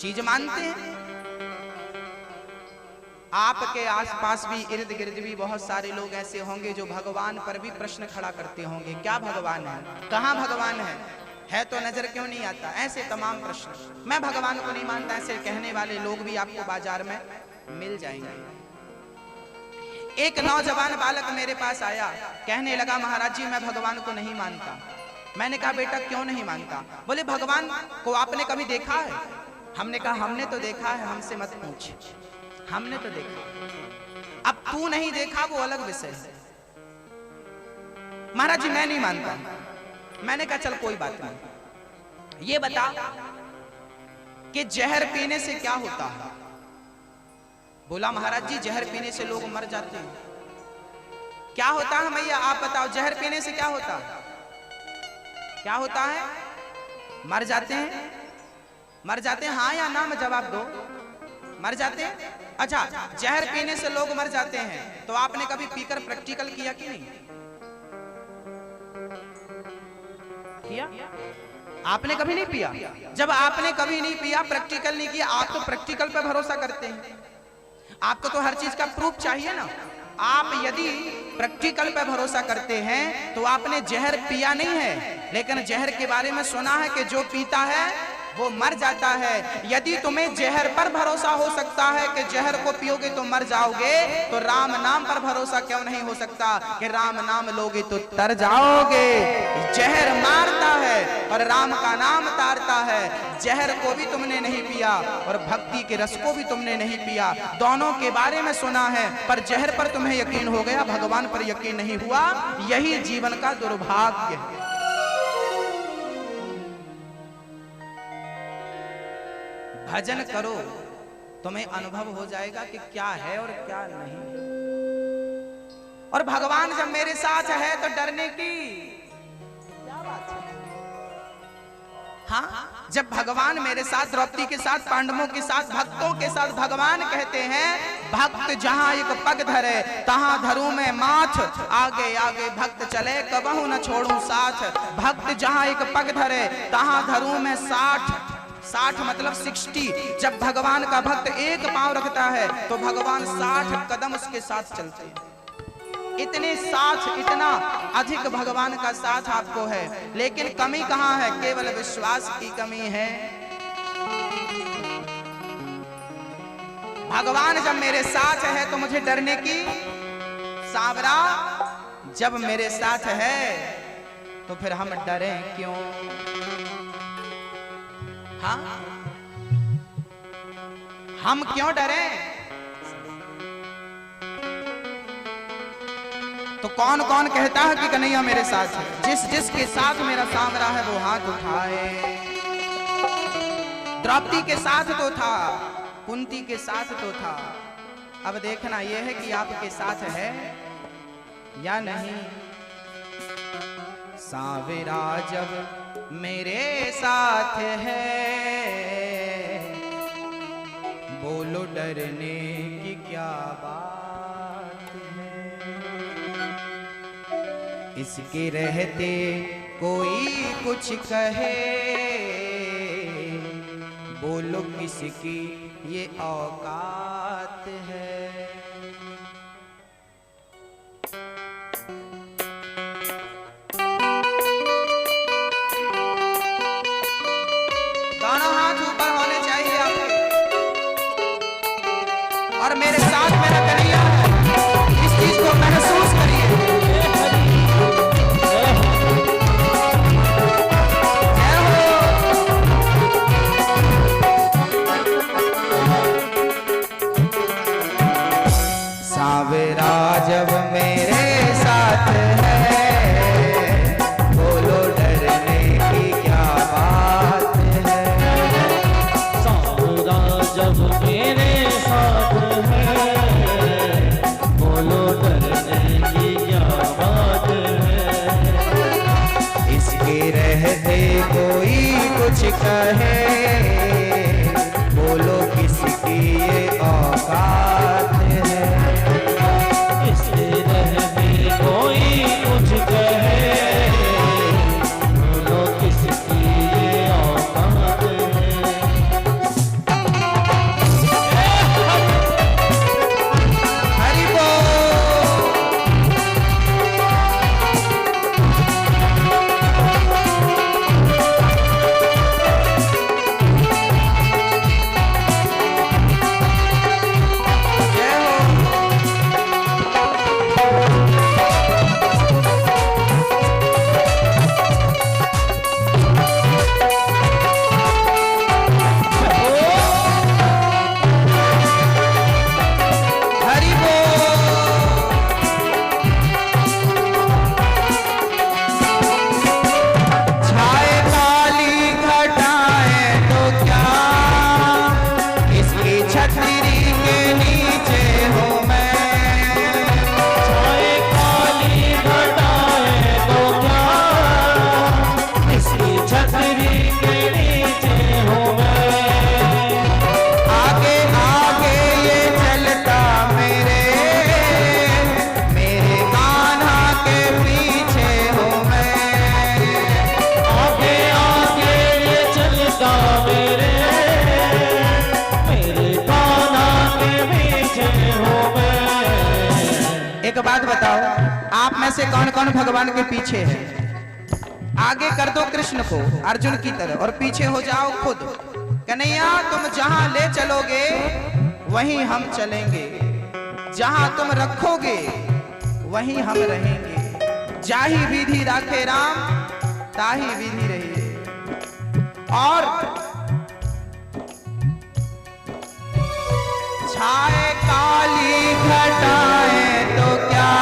S1: चीज मानते हैं। आपके आसपास भी इर्द गिर्द भी बहुत सारे लोग ऐसे होंगे जो भगवान पर भी प्रश्न खड़ा करते होंगे, क्या भगवान है, कहां भगवान है तो नजर क्यों नहीं आता, ऐसे तमाम प्रश्न। मैं भगवान को नहीं मानता ऐसे कहने वाले लोग भी आपको बाजार में मिल जाएंगे। एक नौजवान बालक मेरे पास आया, कहने लगा महाराज जी मैं भगवान को नहीं मानता। मैंने कहा बेटा क्यों नहीं मानता? बोले भगवान को आपने कभी देखा है? हमने कहा हमने तो देखा है, हमसे मत पूछ, हमने तो देखा, अब तू नहीं देखा वो अलग विषय है। महाराज जी मैं नहीं मानता। मैंने कहा चल कोई बात नहीं, ये बता कि जहर पीने से क्या होता है? बोला महाराज जी जहर पीने से लोग मर जाते हैं। क्या होता है भैया आप बताओ, जहर पीने से क्या होता है? क्या होता है? मर जाते हैं, मर जाते हैं, हाँ या ना में जवाब दो। मर जाते हैं? अच्छा, जहर पीने से लोग मर जाते हैं तो आपने कभी पीकर प्रैक्टिकल किया कि नहीं किया? आपने कभी नहीं पिया? जब आपने कभी नहीं पिया, प्रैक्टिकल नहीं किया, आप तो प्रैक्टिकल पे भरोसा करते हैं। आपको तो हर चीज का प्रूफ चाहिए ना। आप यदि प्रैक्टिकल पे भरोसा करते हैं तो आपने जहर पिया नहीं है, लेकिन जहर के बारे में सुना है कि जो पीता है वो मर जाता है। यदि तुम्हें जहर पर भरोसा हो सकता है कि जहर को पियोगे तो मर जाओगे, तो राम नाम पर भरोसा क्यों नहीं हो सकता कि राम नाम लोगे तो तर जाओगे। जहर मारता है और राम का नाम तारता है। जहर को भी तुमने नहीं पिया और भक्ति के रस को भी तुमने नहीं पिया, दोनों के बारे में सुना है, पर जहर पर तुम्हें यकीन हो गया, भगवान पर यकीन नहीं हुआ। यही जीवन का दुर्भाग्य है। भजन करो, तुम्हें अनुभव हो जाएगा कि क्या है और क्या नहीं। और भगवान जब मेरे साथ है तो डरने की क्या बात है। हाँ, जब भगवान मेरे साथ, द्रौपदी के साथ, पांडवों के साथ, भक्तों के साथ, भगवान कहते हैं भक्त जहां एक पग धरे तहां धरूं मैं माथ, आगे आगे भक्त चले कबहू न छोड़ूं साथ। भक्त जहां एक पग धरे तहां धरूं मैं 60 मतलब 60। जब भगवान का भक्त एक पांव रखता है तो भगवान 60 कदम उसके साथ चलते हैं। इतने साथ, इतना अधिक भगवान का साथ आपको है, लेकिन कमी कहां है? केवल विश्वास की कमी है। भगवान जब मेरे साथ है तो मुझे डरने की, सावरा जब मेरे साथ है तो फिर हम डरें क्यों? हाँ, हम क्यों डरें? तो कौन कौन कहता है कि कन्हैया मेरे साथ है? जिस जिसके साथ मेरा सांवरा है वो हाथ उठाए। द्रौपदी के साथ तो था, कुंती के साथ तो था, अब देखना यह है कि आपके साथ है या नहीं। सांवरा जब मेरे साथ है बोलो डरने की क्या बात है। इसके रहते कोई कुछ कहे बोलो किसकी ये औकात है। दोनों हाथ ऊपर होने चाहिए आपके, और मेरे साथ मेरा कन्हैया है, इस चीज को महसूस करिए। सांवरा जब मेरे साथ है बोलो डरने की क्या बात है।
S2: सांवरा जब मेरे साथ है बोलो डरने की क्या बात है।
S1: इसके रहते कोई कुछ कहे बोलो किसकी ये औकात है।
S2: कोई कुछ कहे बोलो किसकी ये औकात है।
S1: हरि बोल। जय हो। हरि बोल। छाए काली घटाएं तो क्या इसकी छतरी के नीचे हूँ मैं।
S2: छाए काली घटाएं तो क्या इसकी छतरी के नीचे हूँ मैं।
S1: आगे आगे ये चलता मेरे कान्हा के पीछे हूँ मैं।
S2: आगे आगे ये चलता मेरे कान्हा के पीछे हूँ मैं।
S1: एक बात बताओ, आप में से कौन कौन भगवान के पीछे है? आगे कर दो कृष्ण को अर्जुन की तरह और पीछे हो जाओ खुद। कन्हैया तुम जहां ले चलोगे वहीं हम चलेंगे, जहां तुम रखोगे वहीं हम रहेंगे। जाही विधि राखे राम ताही विधि रहिए। और छाए काली घटाएं तो क्या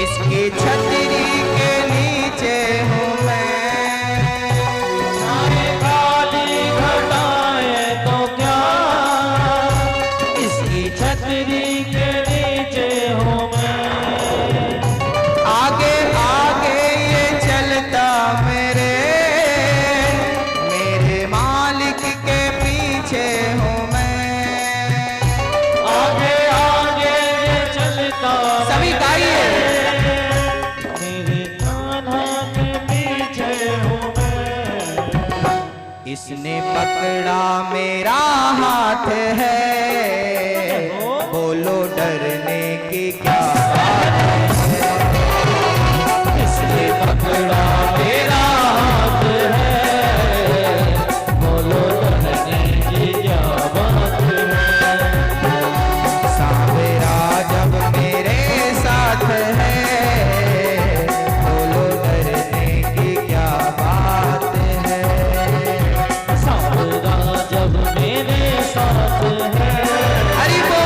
S1: इसकी छतरी के नीचे हूँ मैं।
S2: छाए काली घटाएं तो क्या इसकी छतरी के नीचे हूँ मैं।
S1: आगे आगे ये चलता मेरे पकड़ा मेरा हाथ है, बोलो डरने की क्या बात है।
S2: किसने पकड़ा मेरा हाथ है, बोलो डरने की क्या बात है।
S1: सावेरा जब मेरे साथ है, बोलो डरने की क्या बात है।
S2: सावरा जब मेरे साथ है,
S1: हरि बोल।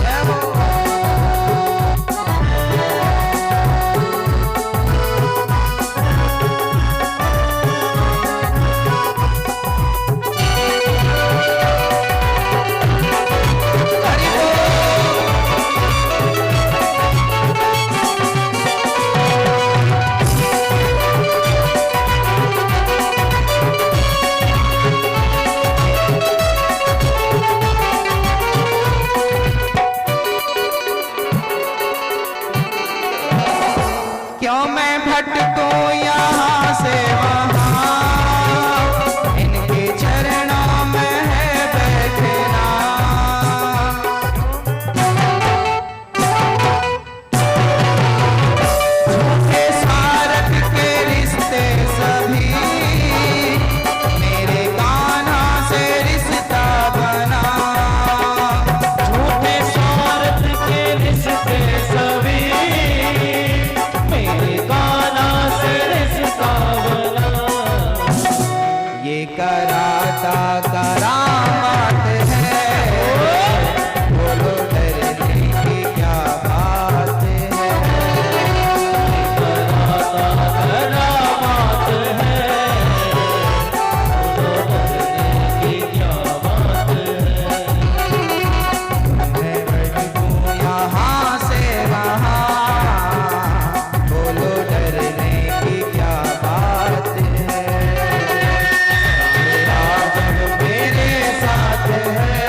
S1: जय हो। हरि बोल। क्यों मैं भटकूं यहाँ से वहाँ, इनके चरणों में है बैठना। झूठे स्वार्थ के रिश्ते सभी, मेरे कान्हा से रिश्ता बना।
S2: झूठे स्वार्थ के रिश्ते सभी, मेरे गाना से रिश्ता बना।
S1: ये कराता करामात है, बोलो डरने की क्या बात है।
S2: कराता करामात है, बोलो डरने की क्या बात है।
S1: मैं भटकूं यहाँ से वहाँ, बोलो डरने की क्या बात है। जब मेरे साथ है,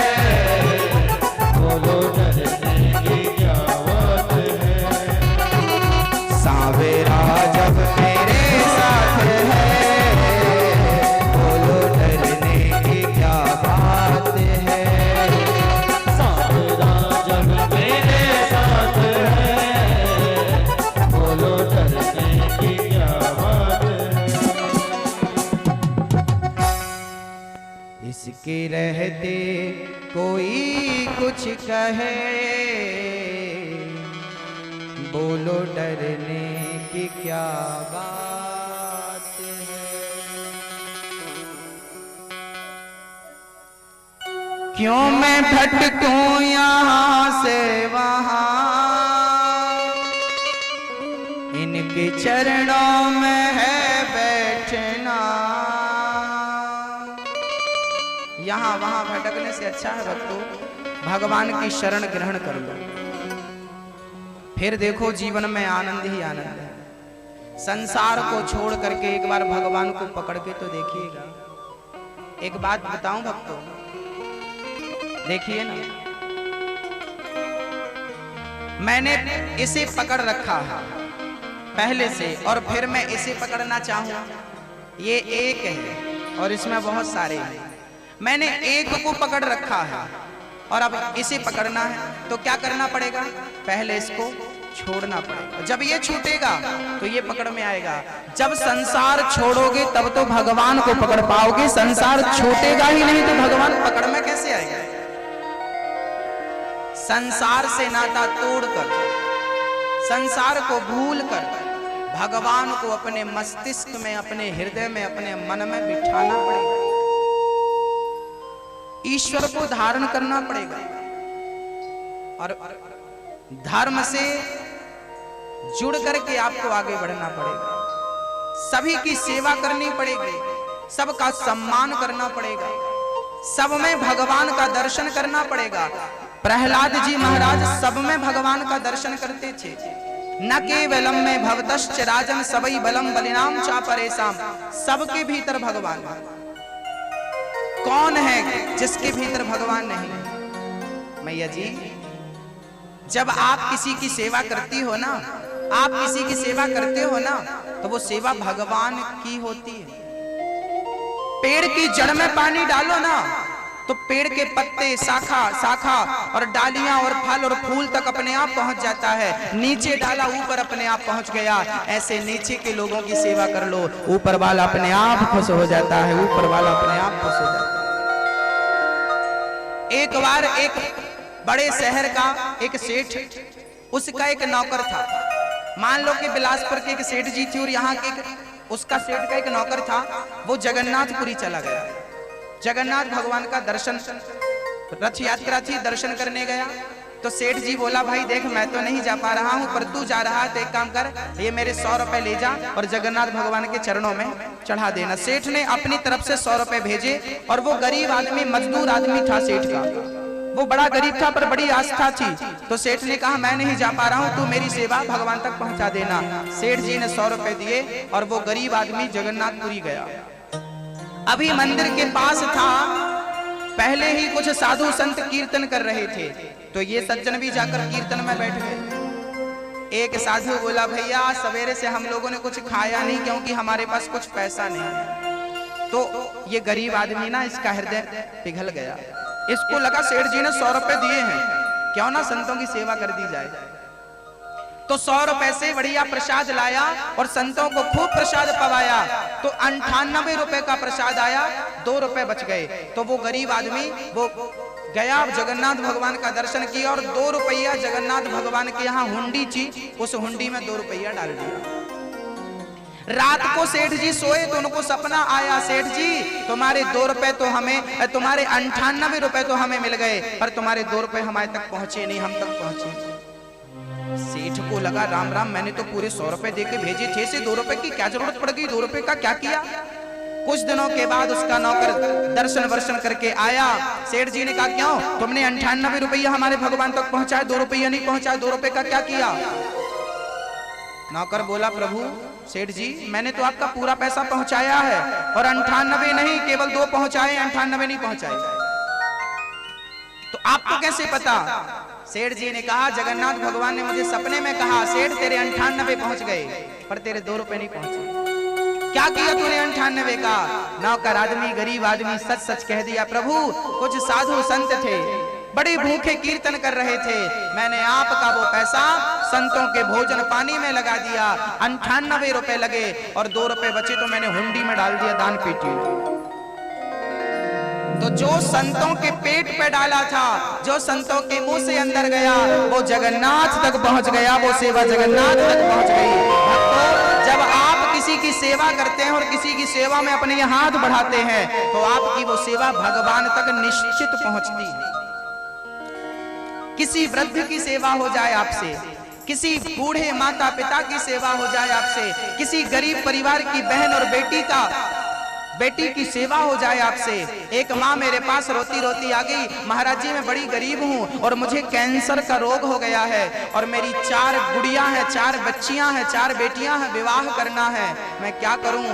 S2: बोलो डरने की क्या बात है।
S1: सावेरा जब मेरे साथ है, बोलो डरने की क्या बात है।
S2: सावरा जब मेरे साथ है, बोलो डरने की क्या बात है।
S1: इसके रहते कोई कुछ कहे, बोलो डरने की क्या बात है। क्यों मैं भटकूं यहाँ से वहाँ, इनके चरणों में है बैठना। यहाँ वहाँ भटकने से अच्छा है भक्तों, भगवान की शरण ग्रहण कर लो, फिर देखो जीवन में आनंद ही आनंद है। संसार को छोड़ करके एक बार भगवान को पकड़ के तो देखिएगा। एक बात बताऊं भक्तों, देखिए ना, मैंने इसे पकड़ रखा है पहले से, और फिर मैं इसे पकड़ना चाहूं, ये एक है और इसमें बहुत सारे हैं। मैंने एक को पकड़ रखा है और अब इसे पकड़ना है, तो क्या करना पड़ेगा, पहले इसको छोड़ना पड़ेगा। जब ये छूटेगा तो ये पकड़ में आएगा। जब संसार छोड़ोगे तब तो भगवान को पकड़ पाओगे, संसार छूटेगा ही नहीं तो भगवान पकड़ में कैसे आएगा। संसार से नाता तोड़कर, संसार को भूलकर भगवान को अपने मस्तिष्क में, अपने हृदय में, अपने मन में बिठाना पड़ेगा। ईश्वर को धारण करना पड़ेगा और धर्म से जुड़ करके आपको आगे बढ़ना पड़ेगा। सभी की सेवा करनी पड़ेगी, सबका सम्मान करना पड़ेगा, सब में भगवान का दर्शन करना पड़ेगा। प्रहलाद जी महाराज सब में भगवान का दर्शन करते थे। न केवलम में भवतश्च राजन सबई बलम बलिनाम चापरेसाम, सबके भीतर भगवान। कौन है जिसके भीतर भगवान नहीं? मैया जी, जब आप किसी की सेवा करती हो ना, आप किसी की सेवा करते हो ना, तो वो सेवा भगवान की होती है। पेड़ की जड़ में पानी डालो ना, तो पेड़ के पत्ते, शाखा और डालियां और फल और फूल तक अपने आप पहुंच जाता है। नीचे डाला, ऊपर अपने आप पहुंच गया। ऐसे नीचे के लोगों की सेवा कर लो, ऊपर वाला अपने आप खुश हो जाता है, ऊपर वाला अपने आप खुश हो जाता है। एक बार एक बड़े शहर का एक सेठ, उसका एक नौकर था। मान लो कि बिलासपुर के एक सेठ जी थी और यहाँ के उसका सेठ का एक नौकर था। वो जगन्नाथपुरी चला गया, जगन्नाथ भगवान का दर्शन, रथ यात्रा थी, दर्शन करने गया। तो सेठ जी बोला, भाई देख मैं तो नहीं जा पा रहा हूँ, पर तू जा रहा है तो एक काम कर, ये मेरे 100 रुपए ले जा और जगन्नाथ भगवान के चरणों में चढ़ा देना। सेठ ने अपनी तरफ से 100 रुपए भेजे और वो गरीब आदमी, मजदूर आदमी था सेठ का, वो बड़ा गरीब था पर बड़ी आस्था थी। तो सेठ ने कहा मैं नहीं जा पा रहा हूँ, तू मेरी सेवा भगवान तक पहुँचा देना। सेठ जी ने 100 रुपए दिए और वो गरीब आदमी जगन्नाथपुरी गया। अभी मंदिर के पास था, पहले ही कुछ साधु संत कीर्तन कर रहे थे, तो ये सज्जन भी जाकर कीर्तन में बैठ गए। एक साधु बोला, भैया सवेरे से हम लोगों ने कुछ खाया नहीं क्योंकि हमारे पास कुछ पैसा नहीं है। तो ये गरीब आदमी ना, इसका हृदय पिघल गया। इसको लगा सेठ जी ने 100 रुपए दिए हैं, क्यों ना संतों की सेवा कर दी जाए। तो 100 रुपए से बढ़िया प्रसाद लाया और संतों को खूब प्रसाद पवाया। तो 98 रुपए का प्रसाद आया, 2 रुपए बच गए। तो वो गरीब आदमी वो गया, जगन्नाथ भगवान का दर्शन किया और 2 रुपया जगन्नाथ भगवान के यहाँ हुंडी थी, उस हुंडी में 2 रुपया डाल दिया। रात को सेठ जी सोए तो उनको सपना आया, सेठ जी तुम्हारे 2 रुपए तो हमें, तुम्हारे 98 रुपए तो हमें मिल गए, पर तुम्हारे 2 रुपए हमारे तक पहुंचे नहीं, हम तक पहुंचे। सेठ को लगा, राम राम, मैंने तो पूरे 100 रुपए देके भेजे थे, से 2 रुपए की क्या जरूरत पड़ गई, 2 रुपए का क्या किया। कुछ दिनों के बाद उसका नौकर दर्शन वर्शन करके आया। सेठ जी ने कहा, क्यों तुमने 98 रुपया हमारे भगवान तक पहुंचाए, 2 रुपया नहीं पहुंचाए, 2 रुपए का क्या किया। नौकर बोला, प्रभु सेठ जी मैंने तो आपका पूरा पैसा पहुंचाया है और 98 नहीं, केवल 2 पहुंचाए, 98 नहीं पहुंचाए। तो आपको कैसे पता। सेठ जी ने कहा, जगन्नाथ भगवान ने मुझे सपने में कहा, सेठ तेरे 98 पहुंच गए पर तेरे 2 रुपए नहीं पहुंचे। क्या किया तूने 98 का। नौकर आदमी, गरीब आदमी सच सच कह दिया, प्रभु कुछ साधु संत थे, बड़े भूखे कीर्तन कर रहे थे, मैंने आपका वो पैसा संतों के भोजन पानी में लगा दिया, 98 रुपए लगे और 2 रुपए बचे तो मैंने हुंडी में डाल दिया, दान पेटी में। तो जो संतों के पेट पे डाला था, जो संतों के मुंह से अंदर गया, वो जगन्नाथ तक पहुंच गया, वो सेवा जगन्नाथ तक पहुंच गई। भक्तों, जब आप किसी की सेवा करते हैं और किसी की सेवा में अपने हाथ बढ़ाते हैं, तो आपकी वो सेवा भगवान तक निश्चित पहुंचती है। किसी वृद्ध की सेवा हो जाए आपसे, किसी बूढ़े माता पिता की सेवा हो जाए आपसे, किसी गरीब परिवार की बहन और बेटी की सेवा हो जाए आपसे। एक माँ मेरे पास रोती रोती आ गई, महाराज जी मैं बड़ी गरीब हूँ और मुझे कैंसर का रोग हो गया है और मेरी 4 गुड़ियां हैं, 4 बच्चियां हैं, 4 बेटियां हैं, विवाह करना है, मैं क्या करूँ,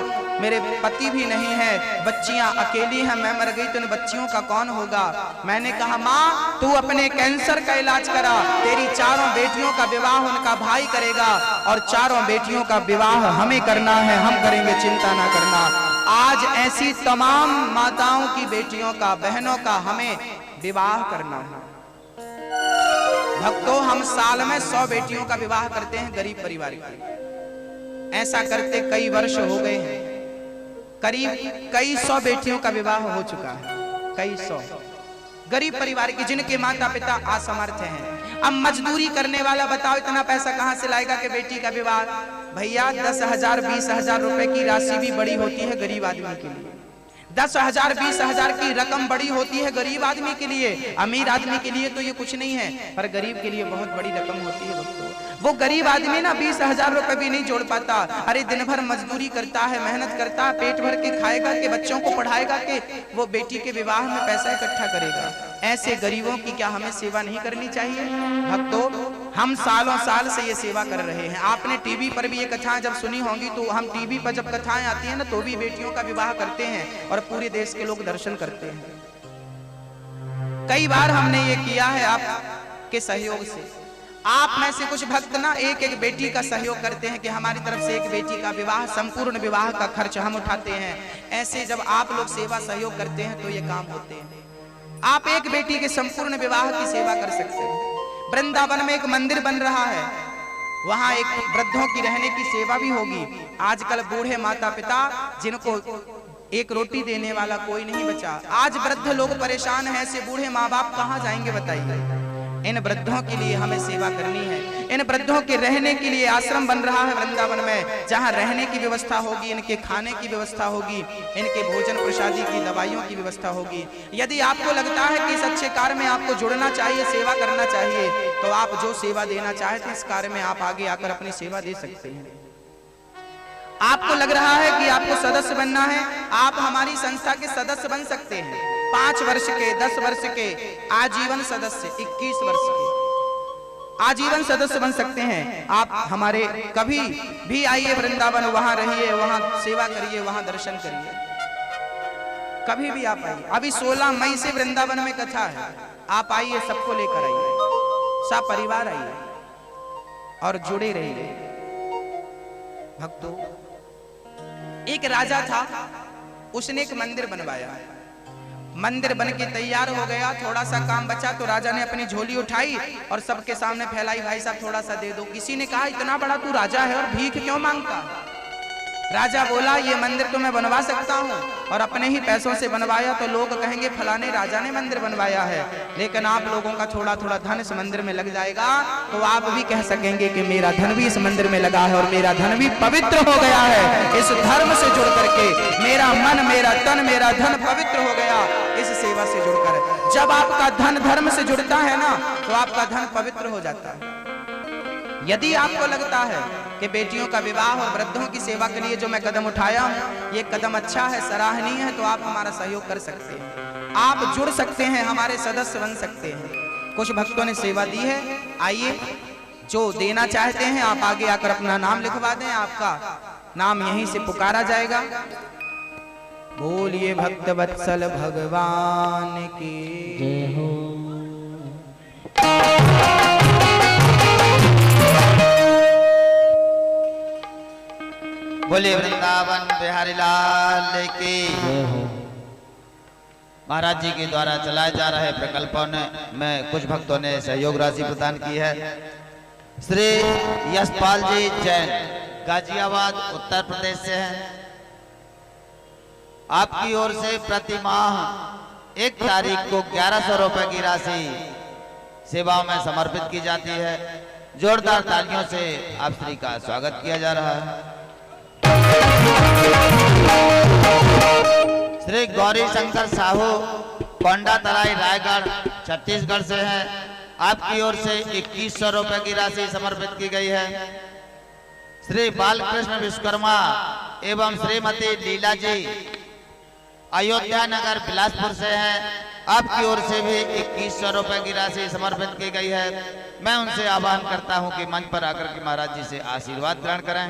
S1: मेरे पति भी नहीं है, बच्चियां अकेली हैं, मैं मर गई तो इन बच्चियों का कौन होगा। मैंने कहा, माँ तू अपने कैंसर का इलाज करा, तेरी 4 बेटियों का विवाह उनका भाई करेगा और 4 बेटियों का विवाह हमें करना है, हम करेंगे, चिंता ना करना। आज ऐसी तमाम माताओं की बेटियों का, बहनों का हमें विवाह करना है। भक्तों, हम साल में 100 बेटियों का विवाह करते हैं गरीब परिवार की। ऐसा करते कई वर्ष हो गए हैं, करीब कई 100 बेटियों का विवाह हो चुका है, कई 100 गरीब परिवार की, जिनके माता पिता असमर्थ हैं। अब मजदूरी करने वाला बताओ इतना पैसा कहां से लाएगा कि बेटी का विवाह। भैया 10,000 20,000 रुपए की राशि भी बड़ी होती है गरीब आदमी के लिए। 10,000 20,000 की रकम बड़ी होती है गरीब आदमी के लिए, अमीर आदमी के लिए तो ये कुछ नहीं है, पर गरीब के लिए बहुत बड़ी रकम होती है। दोस्तों, वो गरीब आदमी ना 20,000 रुपए भी नहीं जोड़ पाता। अरे दिन भर मजदूरी करता है, मेहनत करता है, पेट भर के खाएगा कि बच्चों को पढ़ाएगा कि वो बेटी के विवाह में पैसा इकट्ठा करेगा। ऐसे गरीबों की क्या हमें सेवा नहीं करनी चाहिए? भक्तों, हम सालों साल से ये सेवा कर रहे हैं। आपने टीवी पर भी ये कथाएं जब सुनी होंगी, तो हम टीवी पर जब कथाएं आती हैं ना, तो भी बेटियों का विवाह करते हैं और पूरे देश के लोग दर्शन करते हैं। कई बार हमने ये किया है आपके सहयोग से। आप में से कुछ भक्त ना एक एक बेटी का सहयोग करते हैं कि हमारी तरफ से एक बेटी का विवाह, संपूर्ण विवाह का खर्च हम उठाते हैं। ऐसे जब आप लोग सेवा सहयोग करते हैं तो ये काम होते हैं। आप एक बेटी के संपूर्ण विवाह की सेवा कर सकते हैं। वृंदावन में एक मंदिर बन रहा है, वहां एक वृद्धों की रहने की सेवा भी होगी। आजकल बूढ़े माता पिता जिनको एक रोटी देने वाला कोई नहीं बचा, आज वृद्ध लोग परेशान हैं, ऐसे बूढ़े माँ बाप कहाँ जाएंगे बताइए? इन वृद्धों के लिए हमें सेवा करनी है। इन वृद्धों के रहने के लिए आश्रम बन रहा है वृंदावन में, जहां रहने की व्यवस्था होगी, इनके खाने की व्यवस्था होगी, इनके भोजन प्रसादी की, दवाइयों की व्यवस्था होगी। यदि आपको लगता है कि इस अच्छे कार्य में आपको जुड़ना चाहिए, सेवा करना चाहिए, तो आप जो सेवा देना चाहते हैं इस कार्य में आप आगे आकर अपनी सेवा दे सकते हैं। आपको लग रहा है कि आपको सदस्य बनना है, आप हमारी संस्था के सदस्य बन सकते हैं। 5 वर्ष के, 10 वर्ष के, आजीवन सदस्य, 21 वर्ष के आजीवन सदस्य बन सकते हैं। आप हमारे कभी भी आइए वृंदावन, वहां रहिए, वहां सेवा करिए, वहां दर्शन करिए, कभी भी आप आइए। अभी 16 मई से वृंदावन में कथा है, आप आइए, सबको लेकर आइए, सब परिवार आइए और जुड़े रहिए। भक्तों, एक राजा था, उसने एक मंदिर बनवाया। मंदिर बन के तैयार हो गया, थोड़ा सा काम बचा तो राजा ने अपनी झोली उठाई और सबके सामने फैलाई, भाई साहब थोड़ा सा दे दो। किसी ने कहा, इतना बड़ा तू राजा है और भीख क्यों मांगता? राजा बोला, ये मंदिर तो मैं बनवा सकता हूँ और अपने ही पैसों से बनवाया तो लोग कहेंगे फलाने राजा ने मंदिर बनवाया है, लेकिन आप लोगों का थोड़ा थोड़ा धन इस मंदिर में लग जाएगा तो आप भी कह सकेंगे कि मेरा धन भी इस मंदिर में लगा है और मेरा धन भी पवित्र हो गया है। इस धर्म से जुड़ करके मेरा मन, मेरा तन, मेरा धन पवित्र हो गया इस सेवा से जुड़कर। जब आपका धन धर्म से जुड़ता है ना, तो आपका धन पवित्र हो जाता है। यदि आपको लगता है कि बेटियों का विवाह और वृद्धों की सेवा के लिए जो मैं कदम उठाया हूं, ये कदम अच्छा है, सराहनीय है, तो आप हमारा सहयोग कर सकते हैं। आप जुड़ सकते हैं, हमारे सदस्य बन सकते हैं। कुछ भक्तों ने सेवा दी है, आइए, जो देना चाहते हैं आप आगे आकर अपना नाम लिखवा दें, आपका नाम यहीं से पुकारा जाएगा। बोलिए भक्त वत्सल भगवान की
S2: जय हो।
S3: बोले वृंदावन बिहारी लाल की
S2: जय हो।
S3: महाराज जी के द्वारा चलाए जा रहे प्रकल्पों में कुछ भक्तों ने सहयोग राशि प्रदान की है। श्री यशपाल जी जैन गाजियाबाद उत्तर प्रदेश से हैं। आपकी ओर से प्रति माह 1 तारीख को 1100 रुपए की राशि सेवाओं में समर्पित की जाती है। जोरदार तालियों से आप श्री का स्वागत किया जा रहा है। श्री गौरी शंकर साहू कोंडा तराई रायगढ़ छत्तीसगढ़ से हैं। आपकी ओर से 2100 रुपए की राशि समर्पित की गई है। श्री बालकृष्ण विश्वकर्मा एवं श्रीमती लीला जी अयोध्या नगर बिलासपुर से हैं। आपकी ओर से भी 2100 रुपए की राशि समर्पित की गई है। मैं उनसे आह्वान करता हूं कि मंच पर आकर के महाराज जी से आशीर्वाद ग्रहण करें।